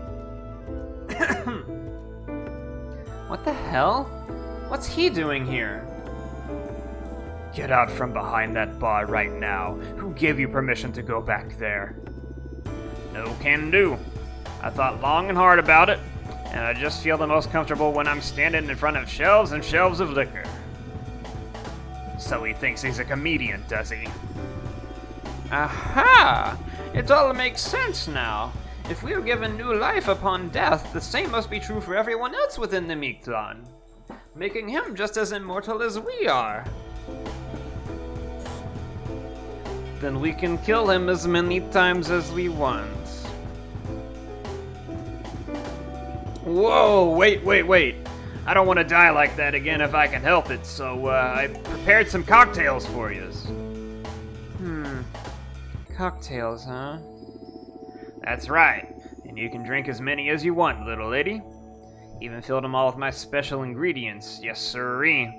Speaker 1: What the hell? What's he doing here? Get out from behind that bar right now. Who gave you permission to go back there? No can do. I thought long and hard about it, and I just feel the most comfortable when I'm standing in front of shelves and shelves of liquor. So he thinks he's a comedian, does he? Aha! It all makes sense now. If we are given new life upon death, the same must be true for everyone else within the Mictlan, making him just as immortal as we are. Then we can kill him as many times as we want. Whoa, wait. I don't want to die like that again if I can help it, so I prepared some cocktails for you. Cocktails, huh? That's right. And you can drink as many as you want, little lady. Even filled them all with my special ingredients, yes sirree.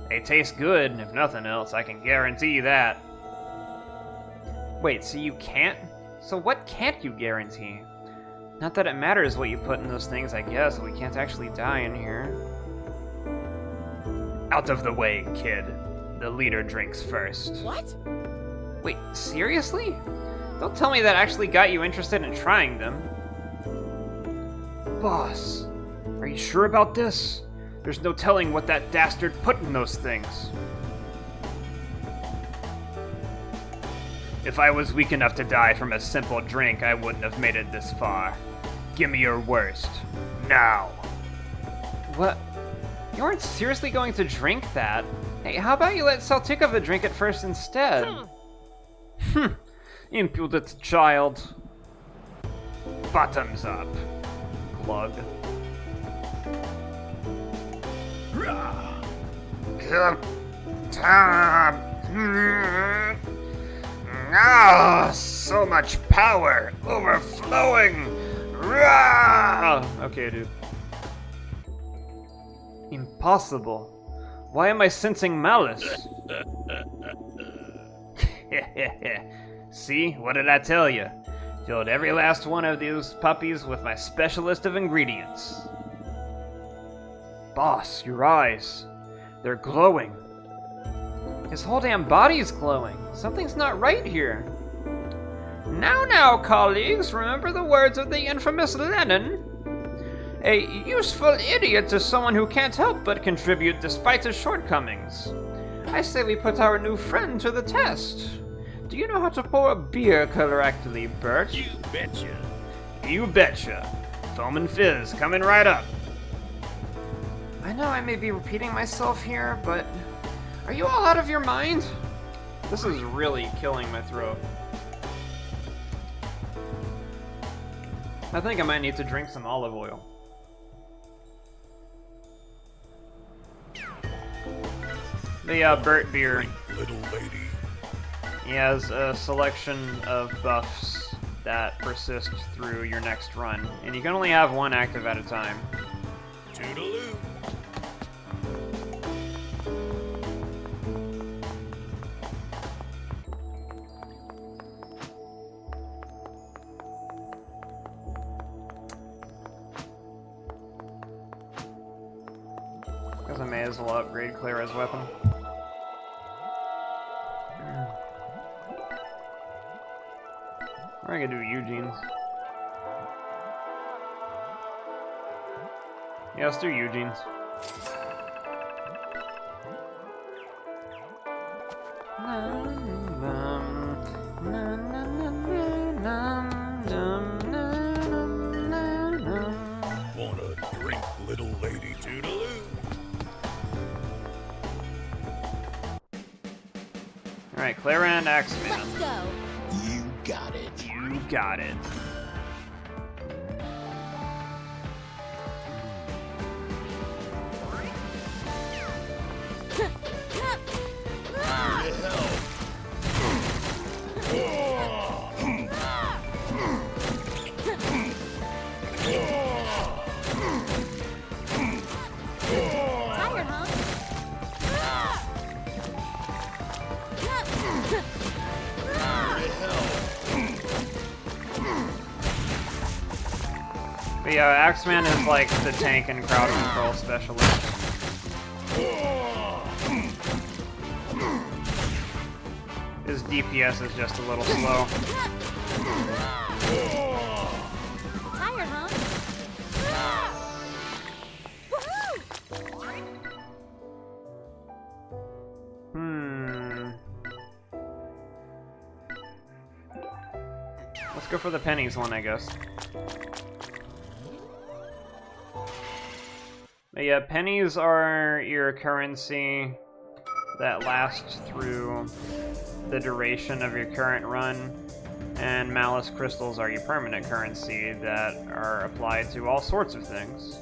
Speaker 1: They taste good, if nothing else, I can guarantee that. Wait, so you can't? So what can't you guarantee? Not that it matters what you put in those things, I guess. We can't actually die in here. Out of the way, kid. The leader drinks first.
Speaker 3: What?
Speaker 1: Wait, seriously? Don't tell me that actually got you interested in trying them. Boss, are you sure about this? There's no telling what that dastard put in those things. If I was weak enough to die from a simple drink, I wouldn't have made it this far. Give me your worst. Now. What? You aren't seriously going to drink that? Hey, how about you let Saltikova drink it first instead? Impudent child. Bottoms up. Glug. Ah, so much power overflowing. Okay, dude. Impossible. Why am I sensing malice? See, what did I tell you? Filled every last one of these puppies with my special list of ingredients. Boss, your eyes. They're glowing. His whole damn body's glowing. Something's not right here. Now, colleagues, remember the words of the infamous Lenin? A useful idiot is someone who can't help but contribute despite his shortcomings. I say we put our new friend to the test. Do you know how to pour a beer correctly, Bert?
Speaker 2: You betcha.
Speaker 1: You betcha. Foam and Fizz coming right up. I know I may be repeating myself here, but are you all out of your mind? This is really killing my throat. I think I might need to drink some olive oil. The Bert beer.
Speaker 2: Little lady.
Speaker 1: He has a selection of buffs that persist through your next run, and you can only have one active at a time.
Speaker 2: Toodaloo.
Speaker 1: Guess I may as well upgrade Clara's weapon. Or I could do Eugene's. Yeah, let's do Eugene's.
Speaker 2: Wanna drink, little lady? Toodaloo.
Speaker 1: Alright, Clara and Axeman.
Speaker 4: Let's go.
Speaker 2: You got it.
Speaker 1: You got it.
Speaker 4: Tired, huh?
Speaker 1: But yeah, Axeman is like the tank and crowd control specialist. His DPS is just a little slow.
Speaker 4: Tired, huh?
Speaker 1: Let's go for the pennies one, I guess. But yeah, pennies are your currency that lasts through the duration of your current run, and malice crystals are your permanent currency that are applied to all sorts of things.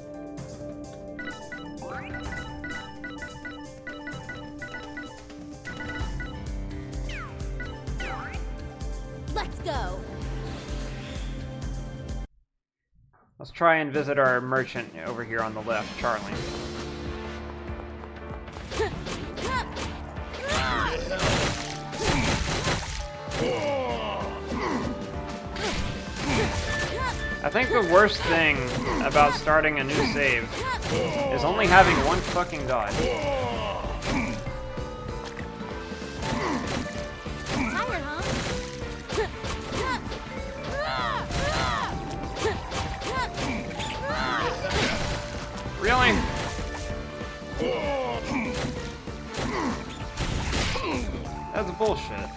Speaker 4: Let's go.
Speaker 1: try and visit our merchant over here on the left, Charlie. I think the worst thing about starting a new save is only having one fucking dodge.
Speaker 4: Tired, huh?
Speaker 1: Really? That's bullshit.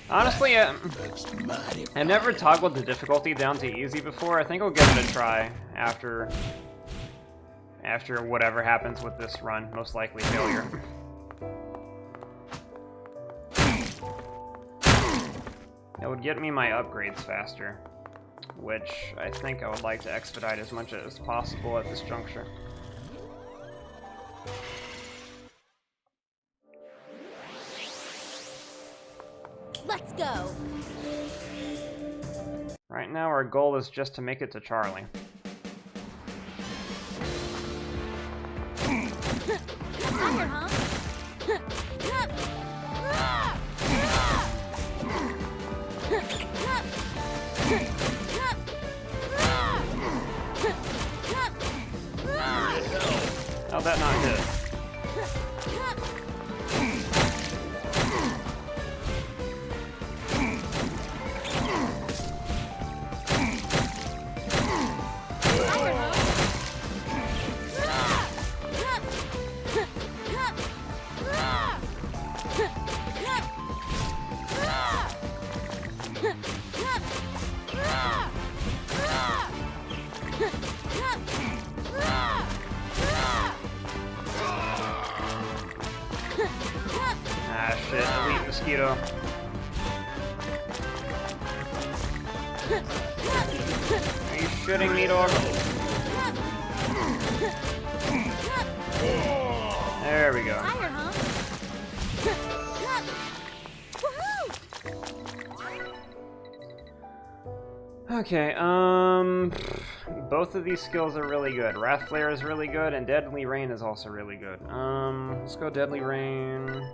Speaker 1: Honestly, I've never toggled the difficulty down to easy before. I think I'll give it a try after whatever happens with this run. Most likely failure. That would get me my upgrades faster, which I think I would like to expedite as much as possible at this juncture.
Speaker 4: Let's go.
Speaker 1: Right now, our goal is just to make it to Charlie.
Speaker 4: Tired, huh?
Speaker 1: How'd that not hit? Ah, shit, elite mosquito. Are you shitting me, dog? There we go.
Speaker 4: Tired, huh?
Speaker 1: Okay, both of these skills are really good. Wrath Flare is really good, and Deadly Rain is also really good. Let's go Deadly Rain.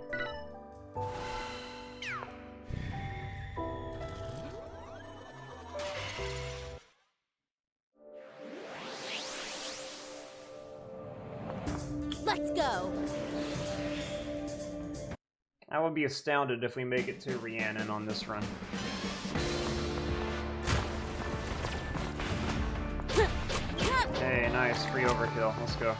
Speaker 4: Let's go.
Speaker 1: I would be astounded if we make it to Rhiannon on this run. Hey, nice. Free overkill. Let's go.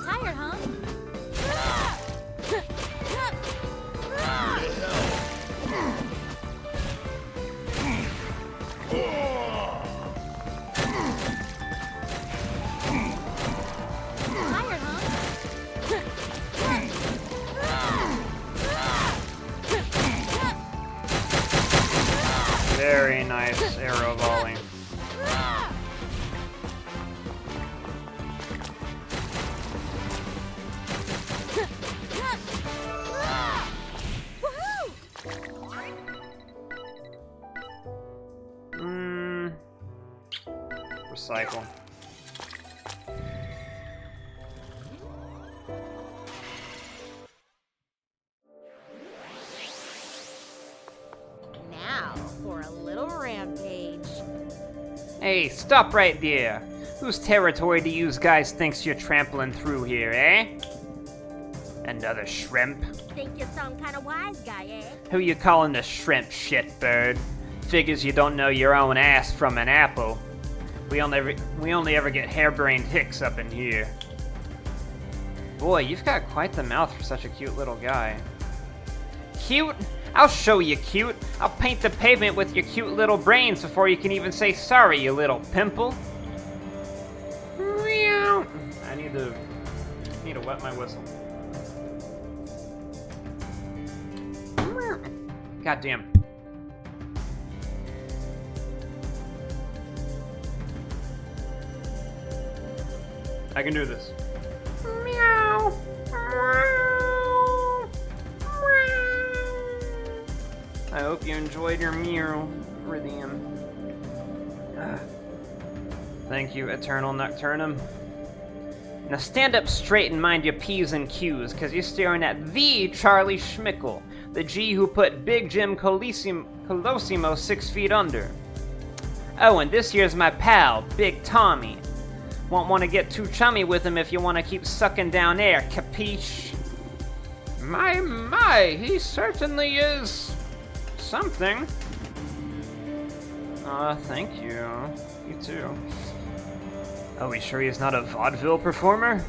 Speaker 4: Tired, huh? Tired, huh?
Speaker 1: Very nice arrow volley. Recycle.
Speaker 4: Now for a little rampage.
Speaker 1: Hey, stop right there. Whose territory do you guys thinks you're trampling through here, eh? Another shrimp?
Speaker 4: Think you're some kind of wise guy, eh?
Speaker 1: Who you calling a shrimp, shitbird? Figures you don't know your own ass from an apple. We only ever get harebrained hicks up in here. Boy, you've got quite the mouth for such a cute little guy. Cute? I'll show you cute. I'll paint the pavement with your cute little brains before you can even say sorry, you little pimple. I need to wet my whistle. Goddamn. I can do this. Meow. I hope you enjoyed your meal, Rithium. Thank you, Eternal Nocturnum. Now stand up straight and mind your P's and Q's, cause you're staring at the Charlie Schmickel, the G who put Big Jim Colosimo 6 feet under. Oh, and this here's my pal, Big Tommy. Won't want to get too chummy with him if you want to keep sucking down air, capiche? My, he certainly is something. Thank you. You too. Are we sure he's not a vaudeville performer?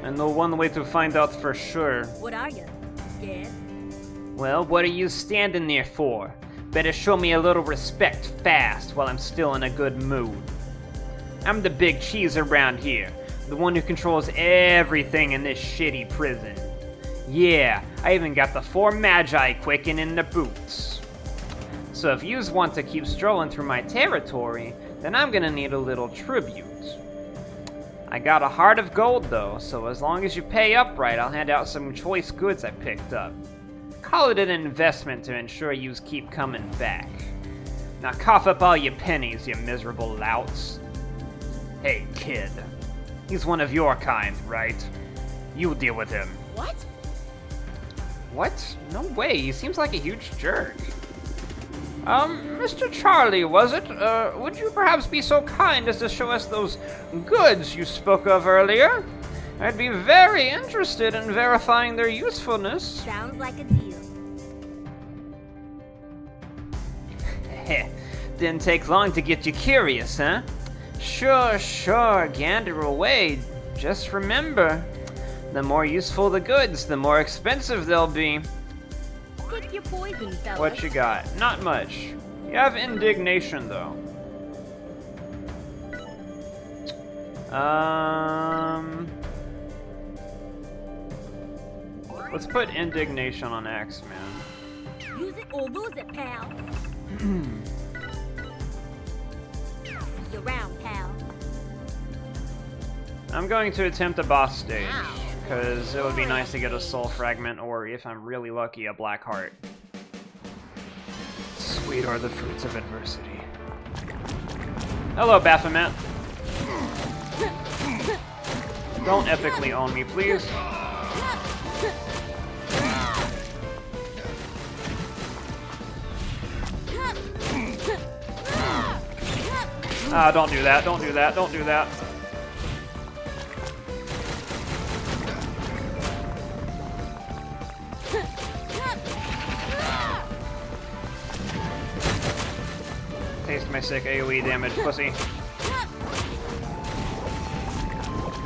Speaker 1: And the one way to find out for sure.
Speaker 4: What are you? Scared?
Speaker 1: Well, what are you standing there for? Better show me a little respect fast while I'm still in a good mood. I'm the big cheese around here, the one who controls everything in this shitty prison. Yeah, I even got the 4 Magi quicken in the boots. So if yous want to keep strolling through my territory, then I'm gonna need a little tribute. I got a heart of gold though, so as long as you pay up right, I'll hand out some choice goods I picked up. Call it an investment to ensure yous keep coming back. Now cough up all your pennies, you miserable louts. Hey, kid. He's one of your kind, right? You deal with him.
Speaker 4: What?
Speaker 1: What? No way, he seems like a huge jerk. Mr. Charlie, was it? Would you perhaps be so kind as to show us those goods you spoke of earlier? I'd be very interested in verifying their usefulness.
Speaker 4: Sounds like a deal.
Speaker 1: Heh, didn't take long to get you curious, huh? Sure, gander away. Just remember, the more useful the goods, the more expensive they'll be.
Speaker 4: Pick your poison, fellas.
Speaker 1: What you got? Not much. You have indignation, though. Let's put indignation on X, man.
Speaker 4: Use it or lose it, pal. See you around, pal.
Speaker 1: I'm going to attempt a boss stage, because it would be nice to get a soul fragment, or if I'm really lucky, a black heart. Sweet are the fruits of adversity. Hello, Baphomet. Don't epically own me, please. Ah, don't do that, don't do that, don't do that. Taste my sick AoE damage, pussy.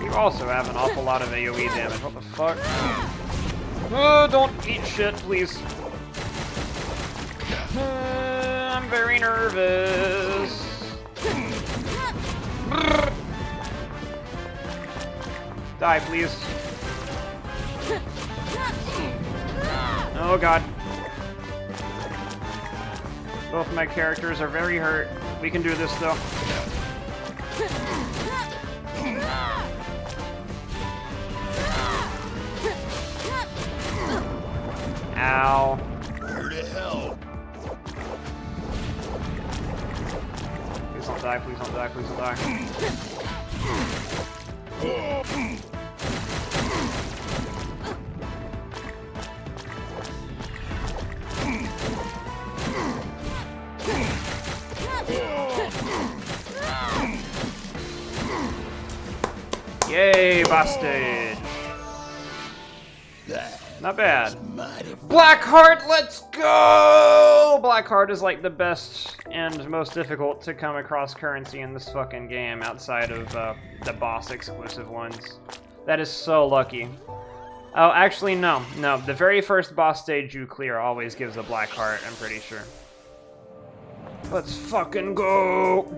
Speaker 1: You also have an awful lot of AoE damage, what the fuck? Oh, don't eat shit, please. I'm very nervous. Die, please. Oh god. Both of my characters are very hurt. We can do this though. Ow.
Speaker 2: Where to hell?
Speaker 1: Please don't die, please don't die, please don't die. Yay, boss stage. Not bad. Blackheart, let's go! Blackheart is like the best and most difficult to come across currency in this fucking game outside of the boss exclusive ones. That is so lucky. Oh, actually, no. The very first boss stage you clear always gives a Blackheart, I'm pretty sure. Let's fucking go!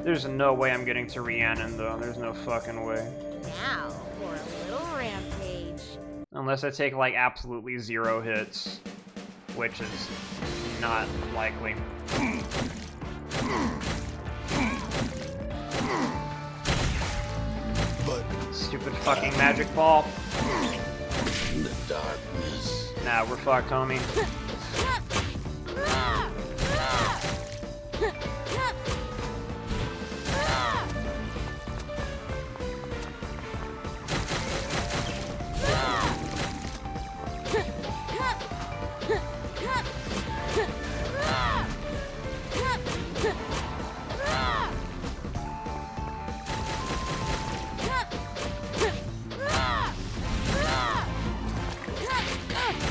Speaker 1: There's no way I'm getting to Rhiannon, though. There's no fucking way.
Speaker 4: Now for a little rampage.
Speaker 1: Unless I take, like, absolutely 0 hits. Which is not likely.
Speaker 2: But
Speaker 1: stupid fucking magic ball.
Speaker 2: In the darkness.
Speaker 1: Nah, we're fucked, homie.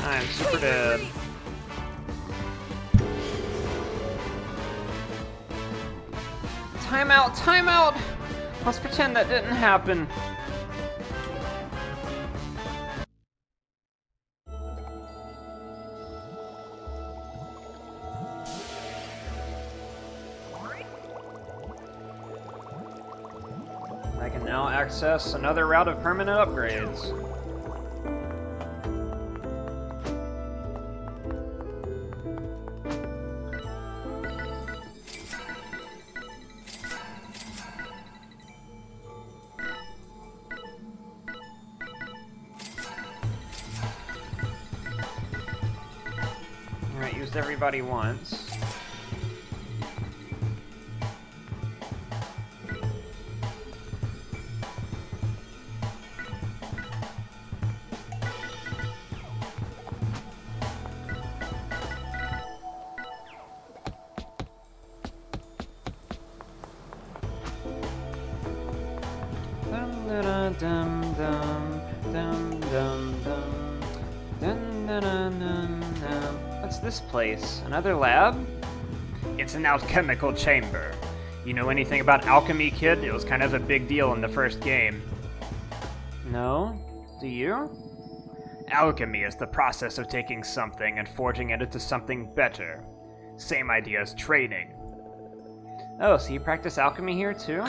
Speaker 1: I'm super dead. Time out, time out! Let's pretend that didn't happen. I can now access another route of permanent upgrades. Alright, used everybody once. Dum dum dum dum dum dum dum dum. What's this place? Another lab? It's an alchemical chamber. You know anything about alchemy, kid? It was kind of a big deal in the first game. No? Do you? Alchemy is the process of taking something and forging it into something better. Same idea as training. Oh, so you practice alchemy here too?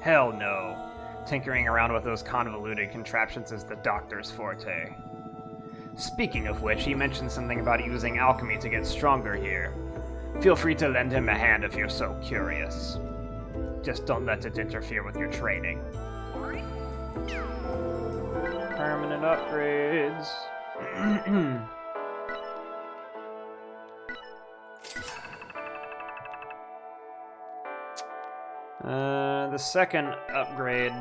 Speaker 1: Hell no. Tinkering around with those convoluted contraptions is the doctor's forte. Speaking of which, he mentioned something about using alchemy to get stronger here. Feel free to lend him a hand if you're so curious. Just don't let it interfere with your training. Permanent upgrades. The second upgrade,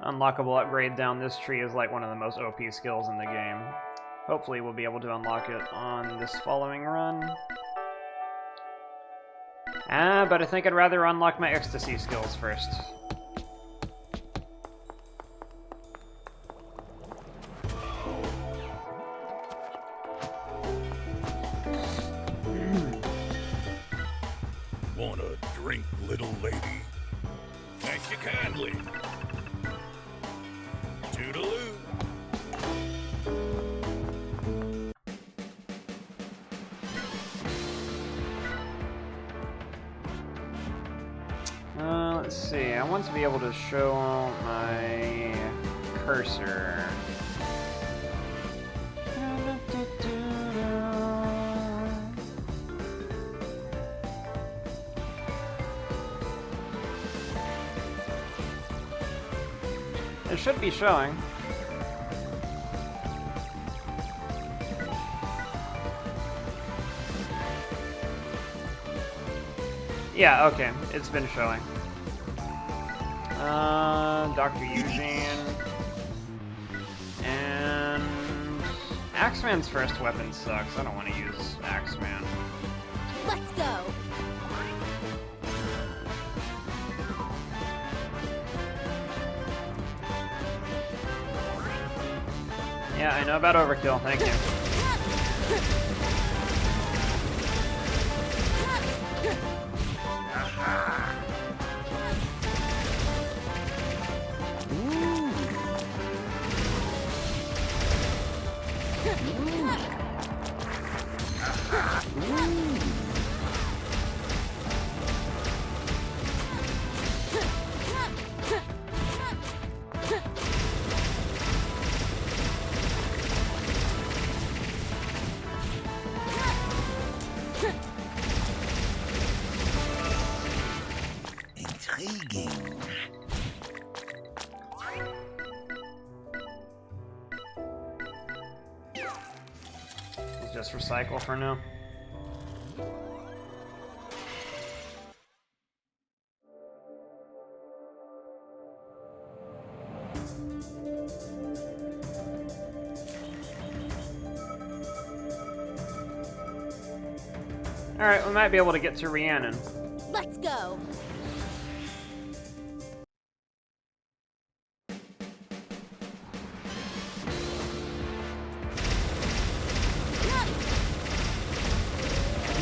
Speaker 1: unlockable upgrade down this tree is like one of the most OP skills in the game. Hopefully we'll be able to unlock it on this following run. But I think I'd rather unlock my ecstasy skills first.
Speaker 2: Want a drink, little lady? Thank you kindly. Toodaloo.
Speaker 1: Let's see. I want to be able to show my cursor. It should be showing. Yeah, okay. It's been showing. Dr. Eugene. And Axeman's first weapon sucks. I don't want to use Axeman.
Speaker 4: Let's go.
Speaker 1: Yeah, I know about overkill. Thank you.
Speaker 2: Intriguing.
Speaker 1: Just recycle for now. Alright, we might be able to get to Rhiannon.
Speaker 4: Let's go.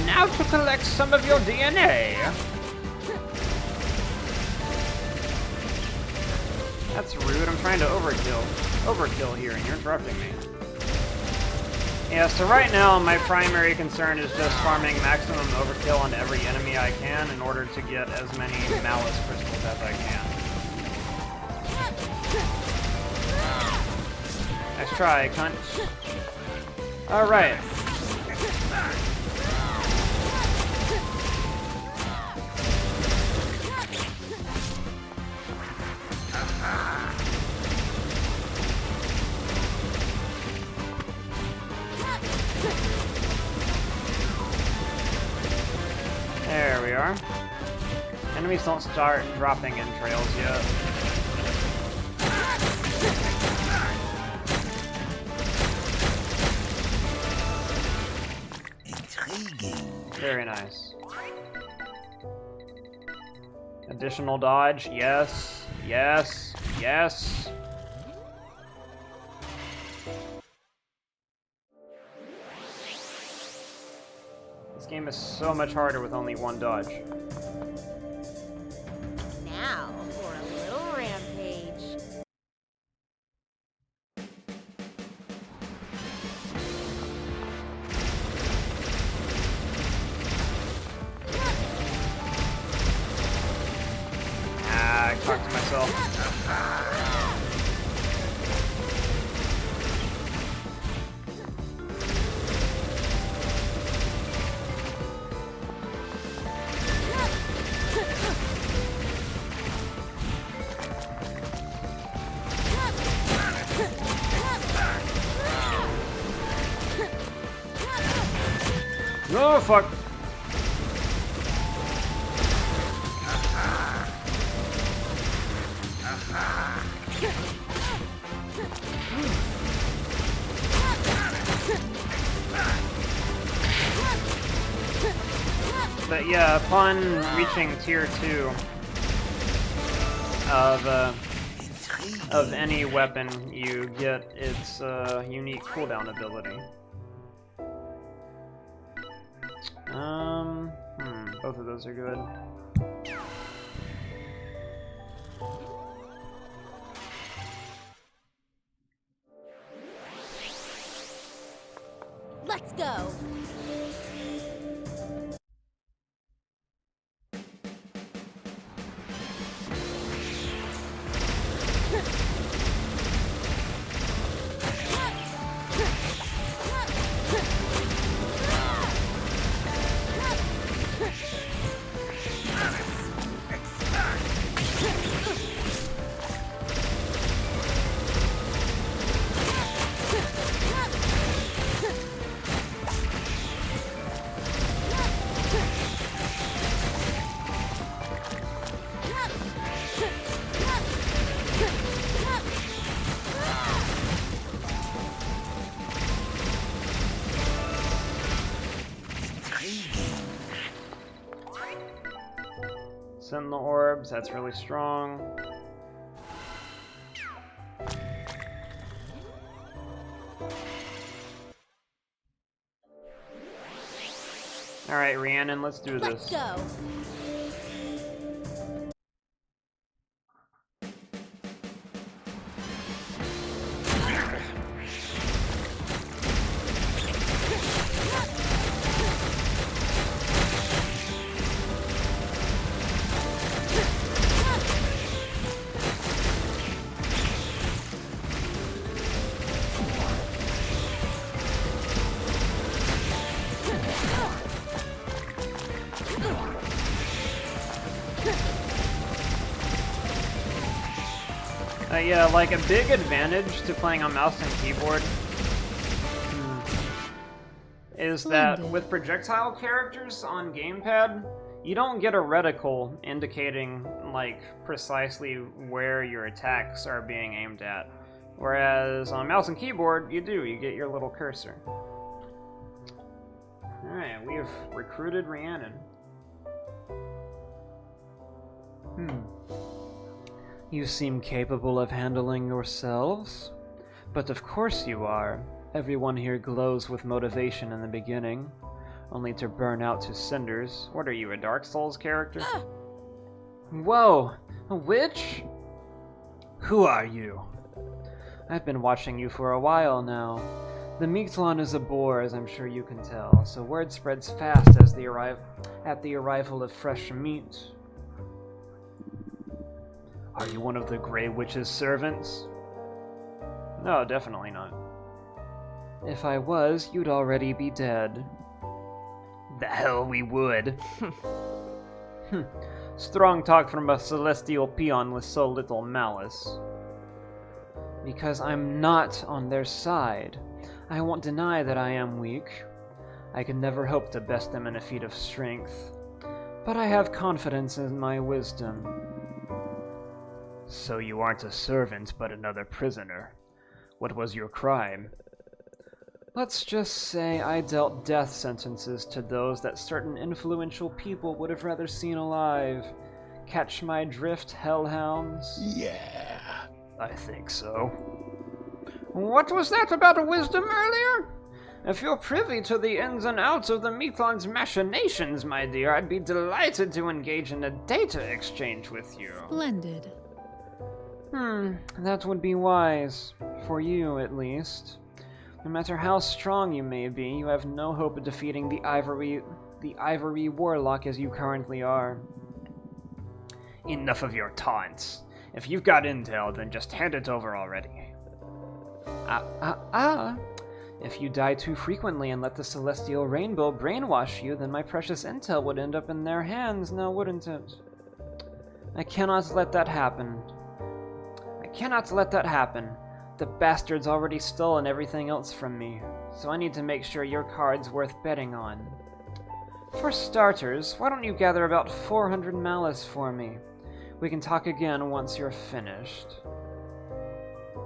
Speaker 1: Now to collect some of your DNA. That's rude. I'm trying to overkill here, and you're interrupting me. Yeah, so right now my primary concern is just farming maximum overkill on every enemy I can in order to get as many malice crystals as I can. Nice try, cunt. Alright. There we are. Enemies don't start dropping entrails yet.
Speaker 2: Intriguing.
Speaker 1: Very nice. Additional dodge, yes, yes, yes. This game is so much harder with only one dodge.
Speaker 4: Now for a little rampage.
Speaker 1: Ah, I talked to myself. Oh, fuck. But yeah, upon reaching tier 2 of any weapon, you get its unique cooldown ability. Both of those are good.
Speaker 4: Let's go.
Speaker 1: Sentinel orbs, that's really strong. Alright, Rhiannon, let's do
Speaker 4: Let's
Speaker 1: this.
Speaker 4: go.
Speaker 1: Yeah, like a big advantage to playing on mouse and keyboard is that
Speaker 5: Splendid.
Speaker 1: with projectile characters on gamepad, you don't get a reticle indicating, like, precisely where your attacks are being aimed at. Whereas on mouse and keyboard, you do. You get your little cursor. Alright, we have recruited Rhiannon. You seem capable of handling yourselves. But of course you are. Everyone here glows with motivation in the beginning, only to burn out to cinders. What are you, a Dark Souls character? Whoa! A witch? Who are you? I've been watching you for a while now. The Mictlan is a bore, as I'm sure you can tell, so word spreads fast at the arrival of fresh meat. Are you one of the Grey Witch's servants? No, definitely not. If I was, you'd already be dead. The hell we would. Strong talk from a celestial peon with so little malice. Because I'm not on their side. I won't deny that I am weak. I could never hope to best them in a feat of strength. But I have confidence in my wisdom. So you aren't a servant, but another prisoner. What was your crime? Let's just say I dealt death sentences to those that certain influential people would have rather seen alive. Catch my drift, hellhounds?
Speaker 2: Yeah.
Speaker 1: I think so. What was that about a wisdom earlier? If you're privy to the ins and outs of the Mictlan's machinations, my dear, I'd be delighted to engage in a data exchange with you.
Speaker 5: Splendid.
Speaker 1: That would be wise. For you, at least. No matter how strong you may be, you have no hope of defeating the Ivory Warlock as you currently are. Enough of your taunts. If you've got intel, then just hand it over already. If you die too frequently and let the Celestial Rainbow brainwash you, then my precious intel would end up in their hands, now wouldn't it? I cannot let that happen. The bastard's already stolen everything else from me, so I need to make sure your card's worth betting on. For starters, why don't you gather about 400 malice for me? We can talk again once you're finished.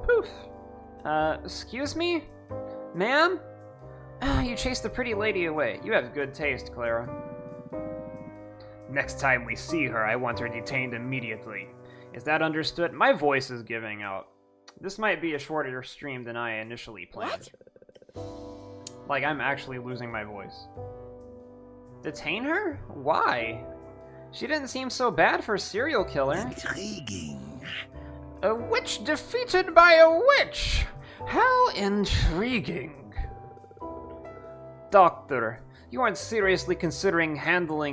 Speaker 1: Poof. Excuse me? Ma'am? You chased the pretty lady away. You have good taste, Clara. Next time we see her, I want her detained immediately. Is that understood? My voice is giving out. This might be a shorter stream than I initially planned.
Speaker 4: What?
Speaker 1: Like, I'm actually losing my voice. Detain her? Why? She didn't seem so bad for a serial killer.
Speaker 2: Intriguing.
Speaker 1: A witch defeated by a witch! How intriguing. Doctor, you aren't seriously considering handing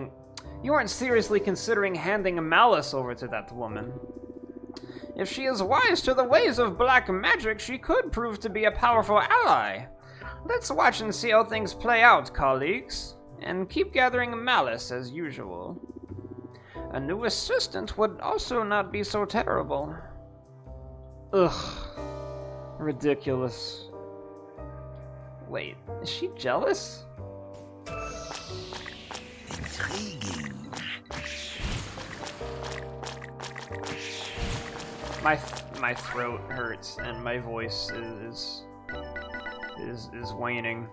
Speaker 1: malice over to that woman. If she is wise to the ways of black magic, she could prove to be a powerful ally. Let's watch and see how things play out, colleagues. And keep gathering malice as usual. A new assistant would also not be so terrible. Ugh. Ridiculous. Wait, is she jealous?
Speaker 2: Intriguing.
Speaker 1: My throat hurts and my voice is waning.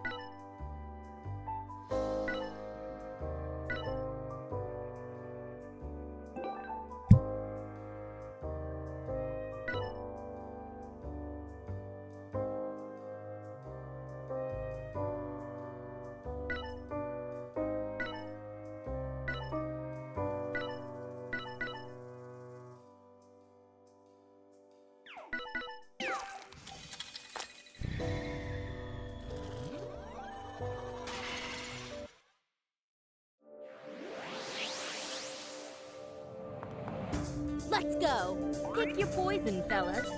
Speaker 4: Let's go. Pick your poison, fellas.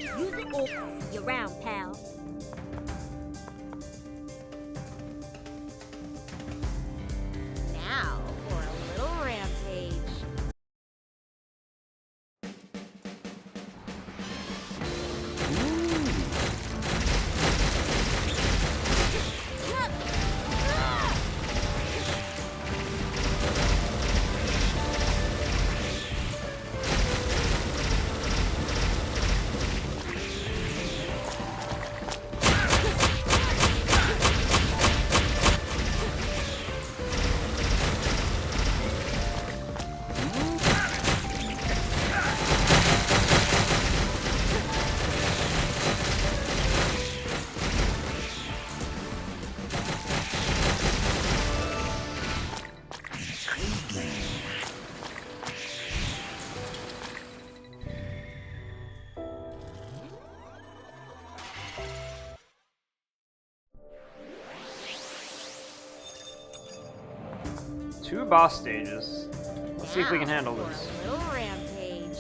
Speaker 4: Use it or see you around, pal. Now for a little rampage.
Speaker 2: Ooh.
Speaker 1: 2 boss stages. Let's see if we can handle
Speaker 4: Now
Speaker 1: this.
Speaker 4: for a little rampage.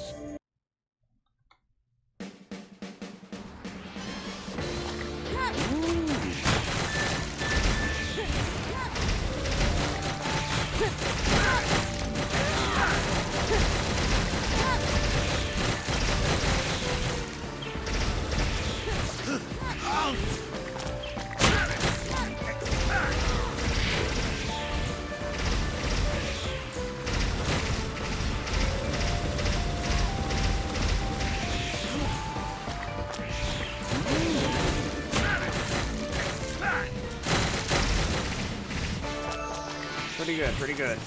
Speaker 1: Pretty good, pretty good.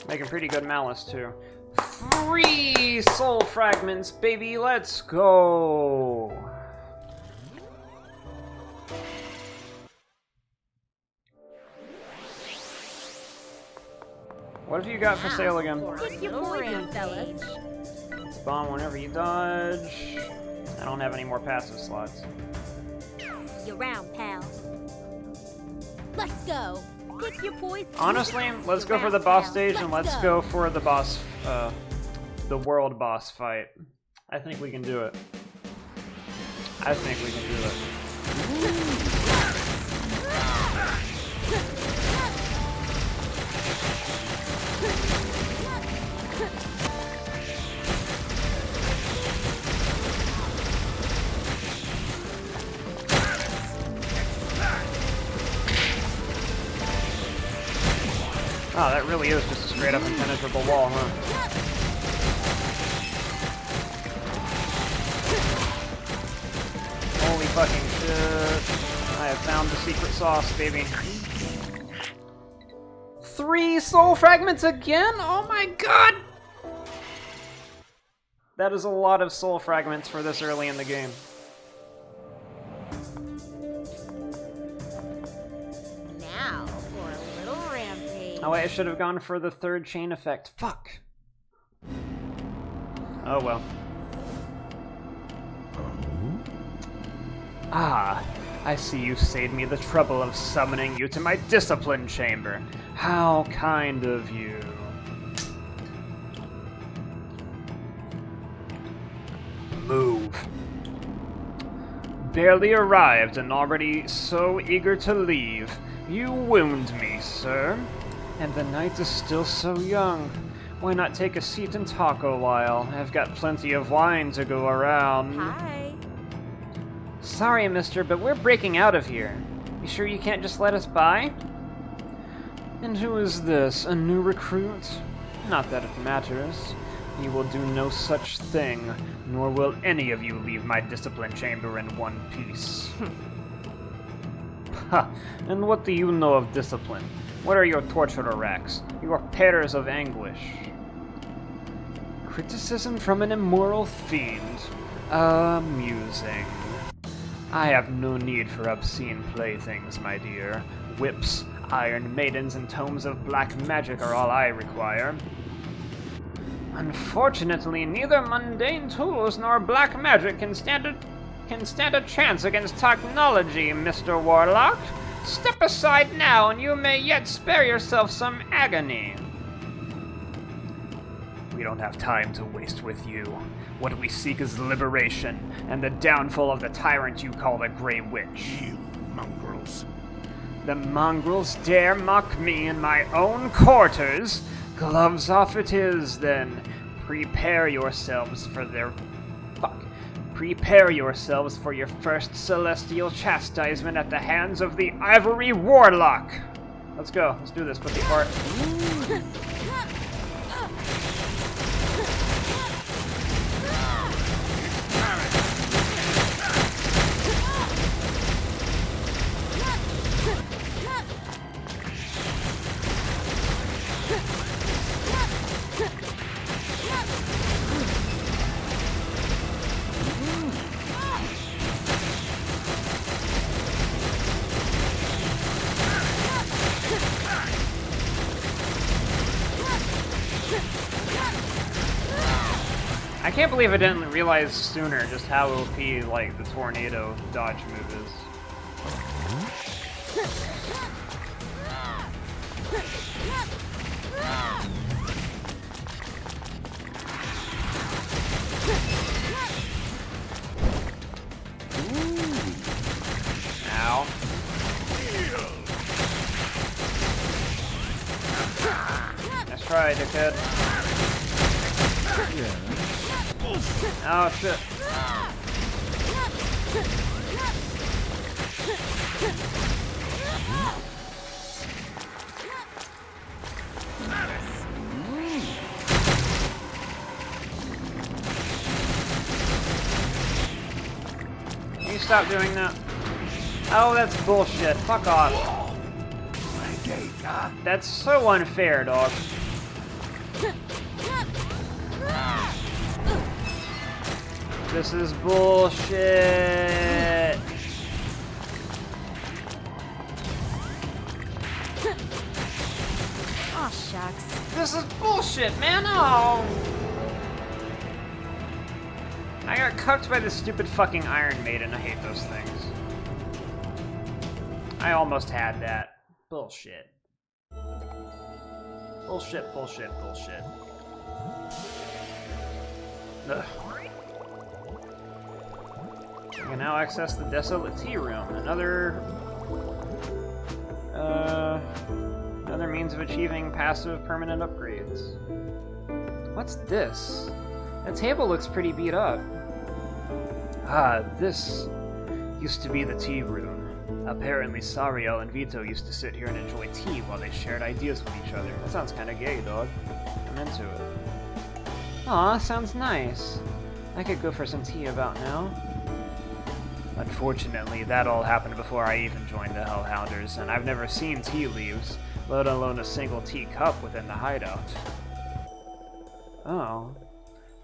Speaker 1: Making pretty good malice, too. 3 soul fragments, baby, let's go! What have you got for sale again?
Speaker 4: Pick your poison, fellas.
Speaker 1: Spawn whenever you dodge. I don't have any more passive slots.
Speaker 4: You're round, pal. Let's go. Pick your poison.
Speaker 1: Honestly, let's go for the boss stage and let's go for the boss, the world boss fight. I think we can do it. I think we can do it. Oh, that really is just a straight up impenetrable wall, huh? Holy fucking shit. I have found the secret sauce, baby. 3 soul fragments again? Oh my god! That is a lot of soul fragments for this early in the game.
Speaker 4: Now for a little rampage.
Speaker 1: Oh wait, I should have gone for the 3rd chain effect. Fuck! Oh well. Ah, I see you saved me the trouble of summoning you to my discipline chamber. How kind of you. Move. Barely arrived and already so eager to leave. You wound me, sir. And the night is still so young. Why not take a seat and talk a while? I've got plenty of wine to go around.
Speaker 4: Hi.
Speaker 1: Sorry, mister, but we're breaking out of here. You sure you can't just let us by? And who is this? A new recruit? Not that it matters. You will do no such thing, nor will any of you leave my discipline chamber in one piece. Ha! And what do you know of discipline? What are your torturer racks? Your pairs of anguish? Criticism from an immoral fiend. Amusing. I have no need for obscene playthings, my dear. Whips, iron maidens, and tomes of black magic are all I require. Unfortunately, neither mundane tools nor black magic can stand a chance against technology, Mr. Warlock. Step aside now, and you may yet spare yourself some agony. We don't have time to waste with you. What we seek is liberation, and the downfall of the tyrant you call the Grey Witch.
Speaker 2: You mongrels.
Speaker 1: The mongrels dare mock me in my own quarters? Gloves off it is, then. Prepare yourselves for your first celestial chastisement at the hands of the Ivory Warlock! Let's go. Let's do this, pussy fart. I can't believe I didn't realize sooner just how OP, like, the tornado dodge move is. Ow. Nice try, dickhead. Oh, shit. Can you stop doing that? Oh, that's bullshit. Fuck off. That's so unfair, dog. This is bullshit.
Speaker 4: Aw, shucks.
Speaker 1: This is bullshit, man. Oh. I got cucked by this stupid fucking Iron Maiden. I hate those things. I almost had that. Bullshit. Bullshit, bullshit, bullshit. Ugh. I can now access the Desolate Tea Room. Another means of achieving passive permanent upgrades. What's this? That table looks pretty beat up. Ah, this used to be the tea room. Apparently Sariel and Vito used to sit here and enjoy tea while they shared ideas with each other. That sounds kinda gay, dog. I'm into it. Aw, sounds nice. I could go for some tea about now. Unfortunately, that all happened before I even joined the Hellhounders, and I've never seen tea leaves, let alone a single tea cup within the hideout. Oh.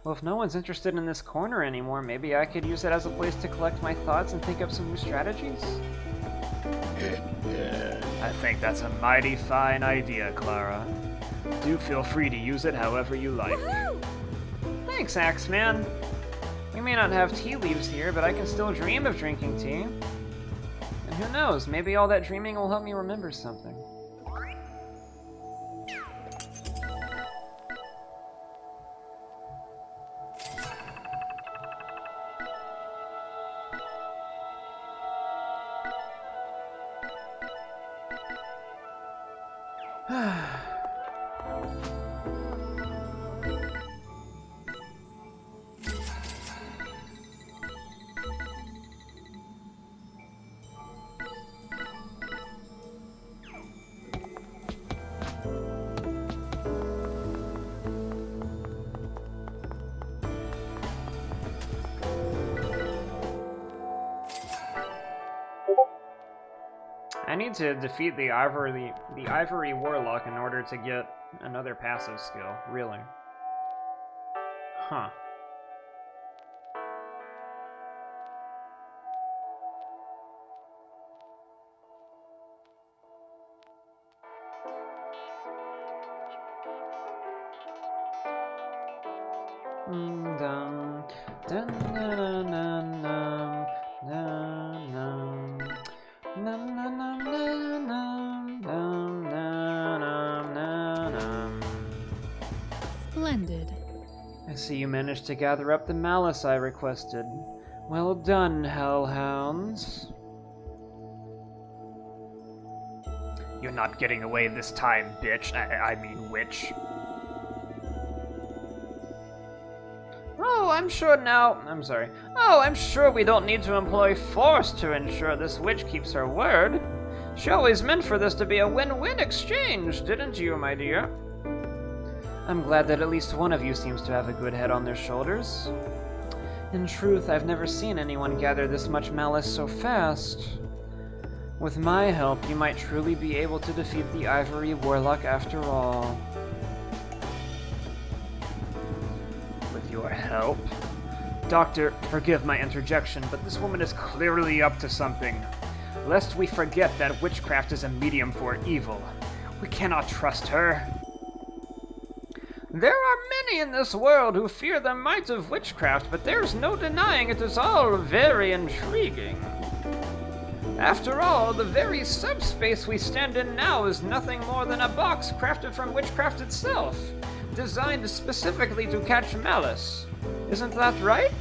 Speaker 1: Well, if no one's interested in this corner anymore, maybe I could use it as a place to collect my thoughts and think up some new strategies? I think that's a mighty fine idea, Clara. Do feel free to use it however you like. Thanks, Axeman. We may not have tea leaves here, but I can still dream of drinking tea. And who knows, maybe all that dreaming will help me remember something. I need to defeat the Ivory Warlock in order to get another passive skill, really. Huh. Dum dum dum dum dum dum.
Speaker 5: Splendid.
Speaker 1: I see you managed to gather up the malice I requested. Well done, Hellhounds. You're not getting away this time, bitch. I mean, witch. Oh, I'm sure we don't need to employ force to ensure this witch keeps her word. She always meant for this to be a win-win exchange, didn't you, my dear? I'm glad that at least one of you seems to have a good head on their shoulders. In truth, I've never seen anyone gather this much malice so fast. With my help, you might truly be able to defeat the Ivory Warlock after all. With your help? Doctor, forgive my interjection, but this woman is clearly up to something. Lest we forget that witchcraft is a medium for evil. We cannot trust her. There are many in this world who fear the might of witchcraft, but there's no denying it is all very intriguing. After all, the very subspace we stand in now is nothing more than a box crafted from witchcraft itself, designed specifically to catch malice. Isn't that right?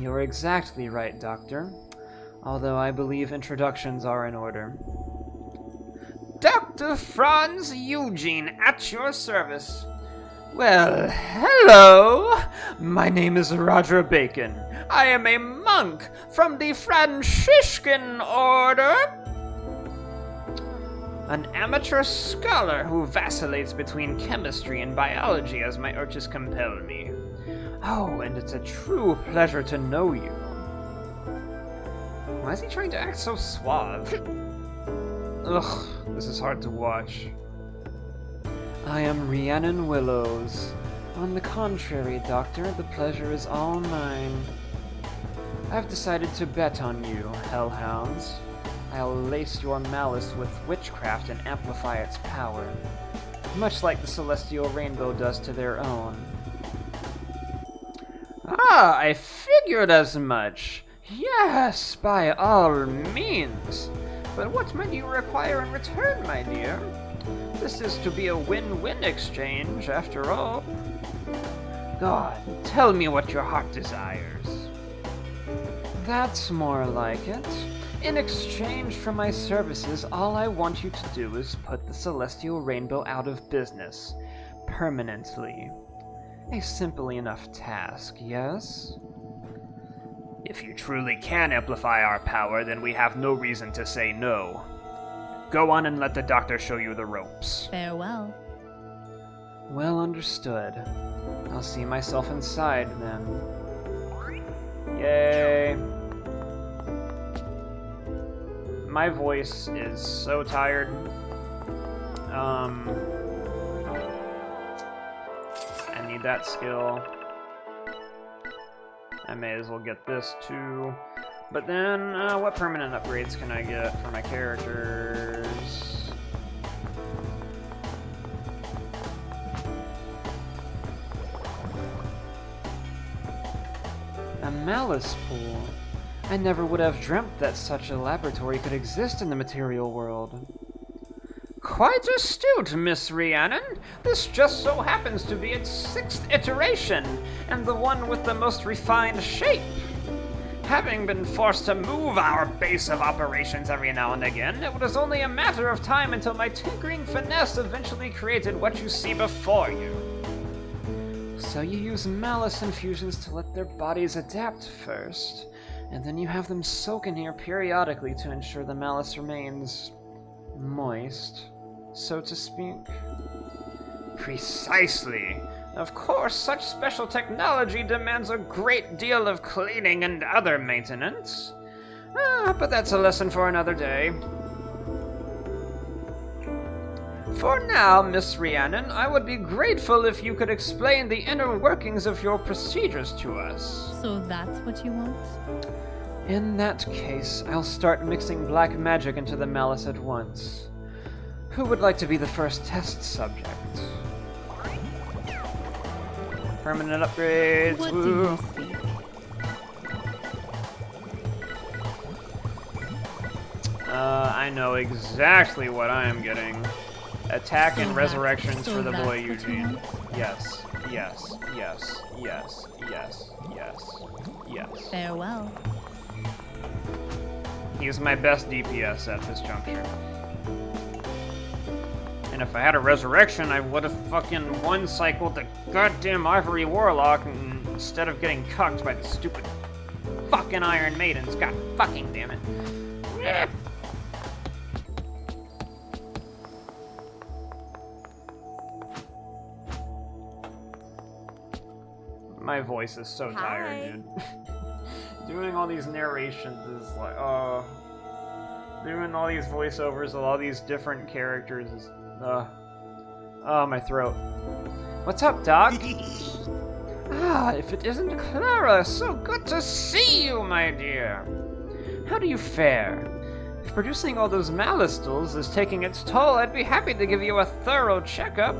Speaker 1: You're exactly right, Doctor. Although I believe introductions are in order. Dr. Franz Eugene, at your service. Well, hello! My name is Roger Bacon. I am a monk from the Franciscan Order. An amateur scholar who vacillates between chemistry and biology as my urges compel me. Oh, and it's a true pleasure to know you. Why is he trying to act so suave? Ugh, this is hard to watch. I am Rhiannon Willows. On the contrary, Doctor, the pleasure is all mine. I've decided to bet on you, hellhounds. I'll lace your malice with witchcraft and amplify its power, much like the celestial rainbow does to their own. Ah, I figured as much. Yes, by all means. But what might you require in return, my dear? This is to be a win-win exchange, after all. God, tell me what your heart desires. That's more like it. In exchange for my services, all I want you to do is put the celestial rainbow out of business. Permanently. A simple enough task, yes? If you truly can amplify our power, then we have no reason to say no. Go on and let the doctor show you the ropes.
Speaker 5: Farewell.
Speaker 1: Well understood. I'll see myself inside, then. Yay. My voice is so tired. I need that skill. I may as well get this too. But then, what permanent upgrades can I get for my characters? A malice pool. I never would have dreamt that such a laboratory could exist in the material world. Quite astute, Miss Rhiannon. This just so happens to be its 6th iteration, and the one with the most refined shape. Having been forced to move our base of operations every now and again, it was only a matter of time until my tinkering finesse eventually created what you see before you. So you use malice infusions to let their bodies adapt first, and then you have them soak in here periodically to ensure the malice remains moist, so to speak. Precisely. Of course, such special technology demands a great deal of cleaning and other maintenance. But that's a lesson for another day. For now, Miss Rhiannon, I would be grateful if you could explain the inner workings of your procedures to us.
Speaker 5: So that's what you want?
Speaker 1: In that case, I'll start mixing black magic into the malice at once. Who would like to be the first test subject? Permanent upgrades,
Speaker 5: What
Speaker 1: woo!
Speaker 5: do you see?
Speaker 1: I know exactly what I am getting. Attack
Speaker 5: So
Speaker 1: and
Speaker 5: that-
Speaker 1: resurrections
Speaker 5: so
Speaker 1: for the
Speaker 5: that's
Speaker 1: boy
Speaker 5: what you
Speaker 1: Eugene.
Speaker 5: want?
Speaker 1: Yes, yes, yes, yes, yes, yes, yes.
Speaker 5: Farewell.
Speaker 1: He's my best DPS at this juncture. And if I had a resurrection, I would have fucking one-cycled the goddamn Ivory Warlock instead of getting cucked by the stupid fucking Iron Maidens. God fucking damn it. My voice is so tired, dude. Doing all these narrations is like, doing all these voiceovers with all these different characters is, oh, my throat. What's up, Doc? If it isn't Clara, so good to see you, my dear. How do you fare? If producing all those malistals is taking its toll, I'd be happy to give you a thorough checkup.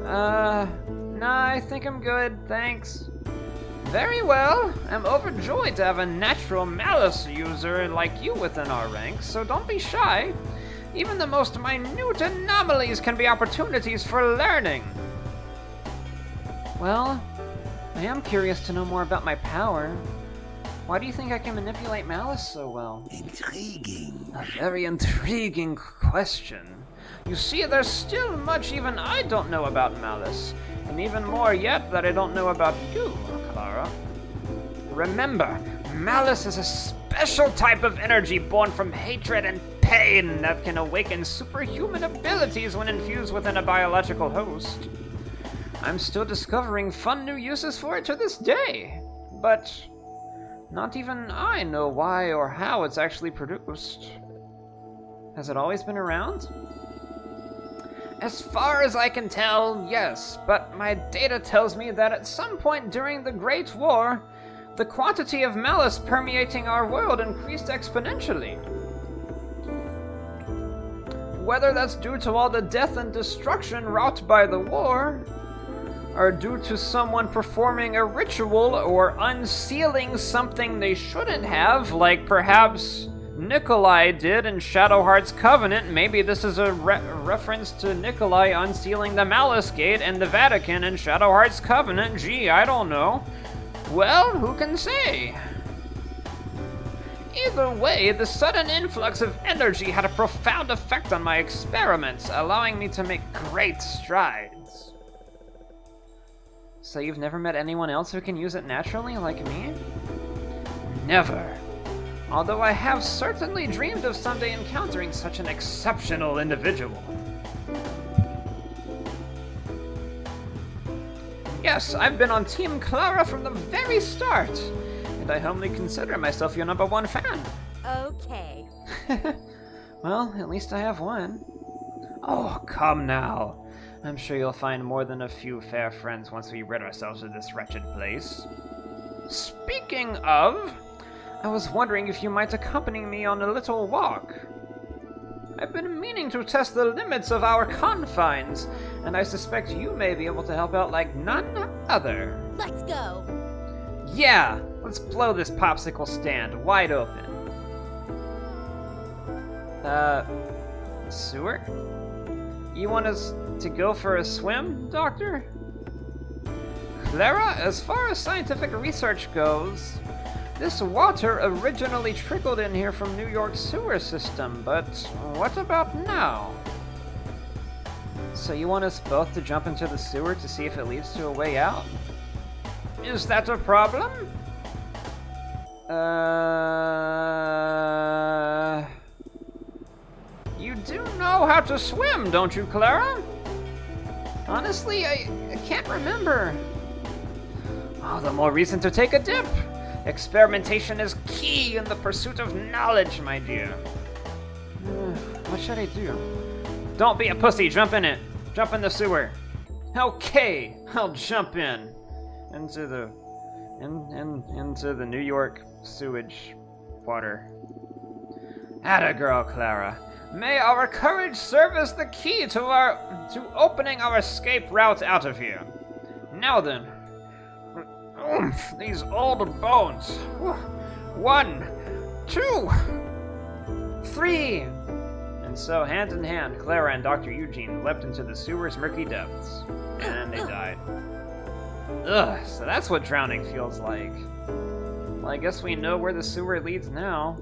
Speaker 1: Nah, I think I'm good, thanks. Very well. I'm overjoyed to have a natural malice user like you within our ranks, so don't be shy. Even the most minute anomalies can be opportunities for learning. Well, I am curious to know more about my power. Why do you think I can manipulate malice so well?
Speaker 2: Intriguing.
Speaker 1: A very intriguing question. You see, there's still much even I don't know about malice, and even more yet that I don't know about you, Clara. Remember, malice is a special type of energy born from hatred and pain that can awaken superhuman abilities when infused within a biological host. I'm still discovering fun new uses for it to this day, but not even I know why or how it's actually produced. Has it always been around? As far as I can tell, yes, but my data tells me that at some point during the Great War, the quantity of malice permeating our world increased exponentially. Whether that's due to all the death and destruction wrought by the war, or due to someone performing a ritual or unsealing something they shouldn't have, like perhaps Nikolai did in Shadowheart's Covenant. Maybe this is a reference to Nikolai unsealing the Malice Gate and the Vatican in Shadowheart's Covenant. Gee, I don't know. Well, who can say? Either way, the sudden influx of energy had a profound effect on my experiments, allowing me to make great strides. So you've never met anyone else who can use it naturally, like me? Never. Although I have certainly dreamed of someday encountering such an exceptional individual. Yes, I've been on Team Clara from the very start, and I humbly consider myself your #1 fan.
Speaker 4: Okay.
Speaker 1: Well, at least I have one. Oh, come now. I'm sure you'll find more than a few fair friends once we rid ourselves of this wretched place. Speaking of, I was wondering if you might accompany me on a little walk. I've been meaning to test the limits of our confines, and I suspect you may be able to help out like none other.
Speaker 4: Let's go.
Speaker 1: Yeah, let's blow this popsicle stand wide open. Sewer? You want us to go for a swim, Doctor? Clara, as far as scientific research goes, this water originally trickled in here from New York's sewer system, but what about now? So you want us both to jump into the sewer to see if it leads to a way out? Is that a problem? You do know how to swim, don't you, Clara? Honestly, I can't remember. All the more reason to take a dip. Experimentation is key in the pursuit of knowledge, my dear. What should I do? Don't be a pussy, jump in it. Jump in the sewer. Okay, I'll jump in. Into the New York sewage water. Atta girl, Clara. May our courage serve as the key to opening our escape route out of here. Now then. Oomph, these old bones. 1, 2, 3. And so, hand in hand, Clara and Dr. Eugene leapt into the sewer's murky depths. And they died. Ugh, so that's what drowning feels like. Well, I guess we know where the sewer leads now.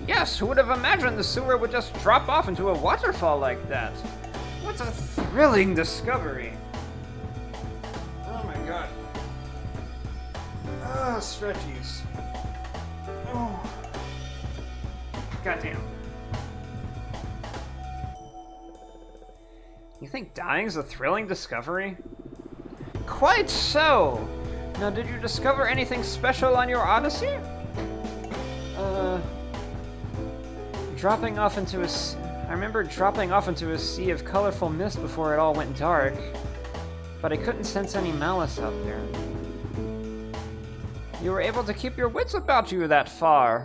Speaker 1: Yes, who would have imagined the sewer would just drop off into a waterfall like that? What a thrilling discovery. Oh my god. Ah, stretchies. Oh. Goddamn. You think dying's a thrilling discovery? Quite so! Now, did you discover anything special on your odyssey? Dropping off into I remember dropping off into a sea of colorful mist before it all went dark, but I couldn't sense any malice out there. You were able to keep your wits about you that far,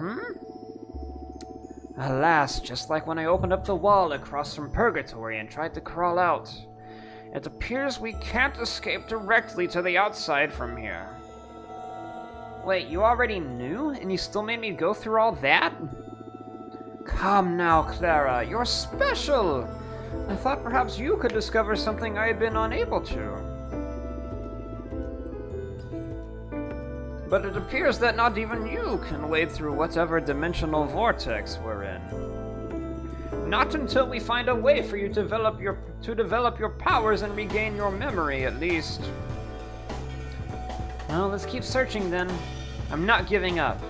Speaker 1: Alas, just like when I opened up the wall across from Purgatory and tried to crawl out. It appears we can't escape directly to the outside from here. Wait, you already knew? And you still made me go through all that? Come now, Clara, you're special! I thought perhaps you could discover something I had been unable to. But it appears that not even you can wade through whatever dimensional vortex we're in. Not until we find a way for you to develop your powers and regain your memory, at least. Well, let's keep searching then. I'm not giving up.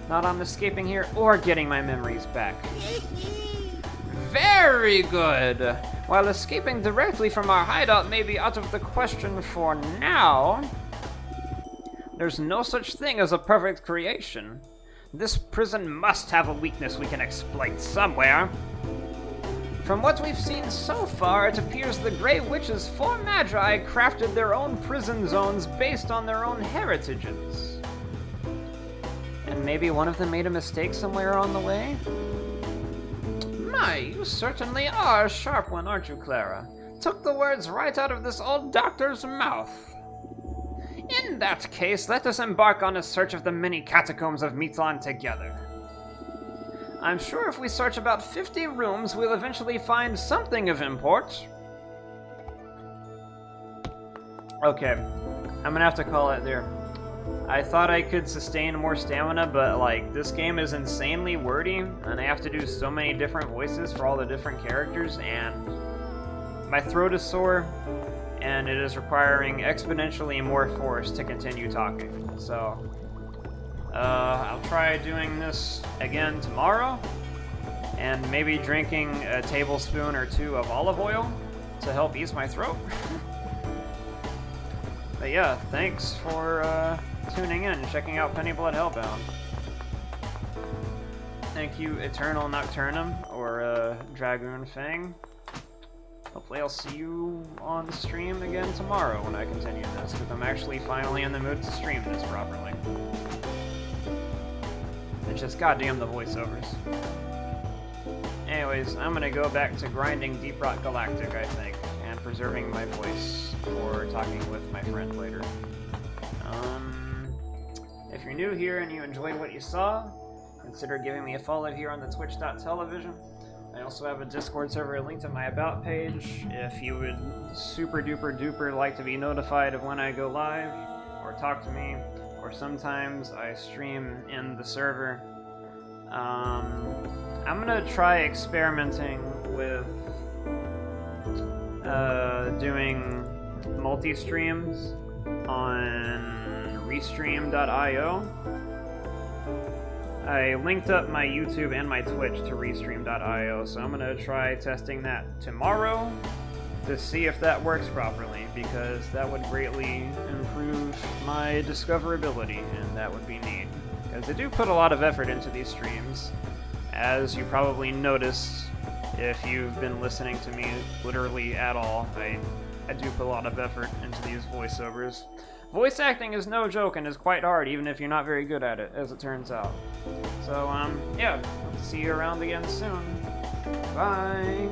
Speaker 1: Not on escaping here or getting my memories back. Very good! While escaping directly from our hideout may be out of the question for now, there's no such thing as a perfect creation. This prison must have a weakness we can exploit somewhere. From what we've seen so far, it appears the Grey Witch's 4 Magi crafted their own prison zones based on their own heritages. And maybe one of them made a mistake somewhere on the way? My, you certainly are a sharp one, aren't you, Clara? Took the words right out of this old doctor's mouth. In that case, let us embark on a search of the many catacombs of Mitlan together. I'm sure if we search about 50 rooms, we'll eventually find something of import. Okay, I'm gonna have to call it there. I thought I could sustain more stamina, but like, this game is insanely wordy, and I have to do so many different voices for all the different characters, and my throat is sore, and it is requiring exponentially more force to continue talking. So, I'll try doing this again tomorrow, and maybe drinking a tablespoon or 2 of olive oil to help ease my throat. But yeah, thanks for tuning in and checking out PennyBlood Hellbound. Thank you, Eternal Nocturnum, or Dragoon Fang. Hopefully I'll see you on stream again tomorrow when I continue this, because I'm actually finally in the mood to stream this properly. It's just goddamn the voiceovers. Anyways, I'm gonna go back to grinding Deep Rock Galactic, I think, and preserving my voice for talking with my friend later. If you're new here and you enjoyed what you saw, consider giving me a follow here on the twitch.tv. I also have a Discord server linked to my About page if you would super duper duper like to be notified of when I go live, or talk to me, or sometimes I stream in the server. I'm gonna try experimenting with doing multi-streams on Restream.io. I linked up my YouTube and my Twitch to Restream.io, so I'm gonna try testing that tomorrow to see if that works properly, because that would greatly improve my discoverability, and that would be neat. Because I do put a lot of effort into these streams, as you probably noticed if you've been listening to me literally at all. I do put a lot of effort into these voiceovers. Voice acting is no joke and is quite hard, even if you're not very good at it, as it turns out. So, yeah, hope to see you around again soon. Bye!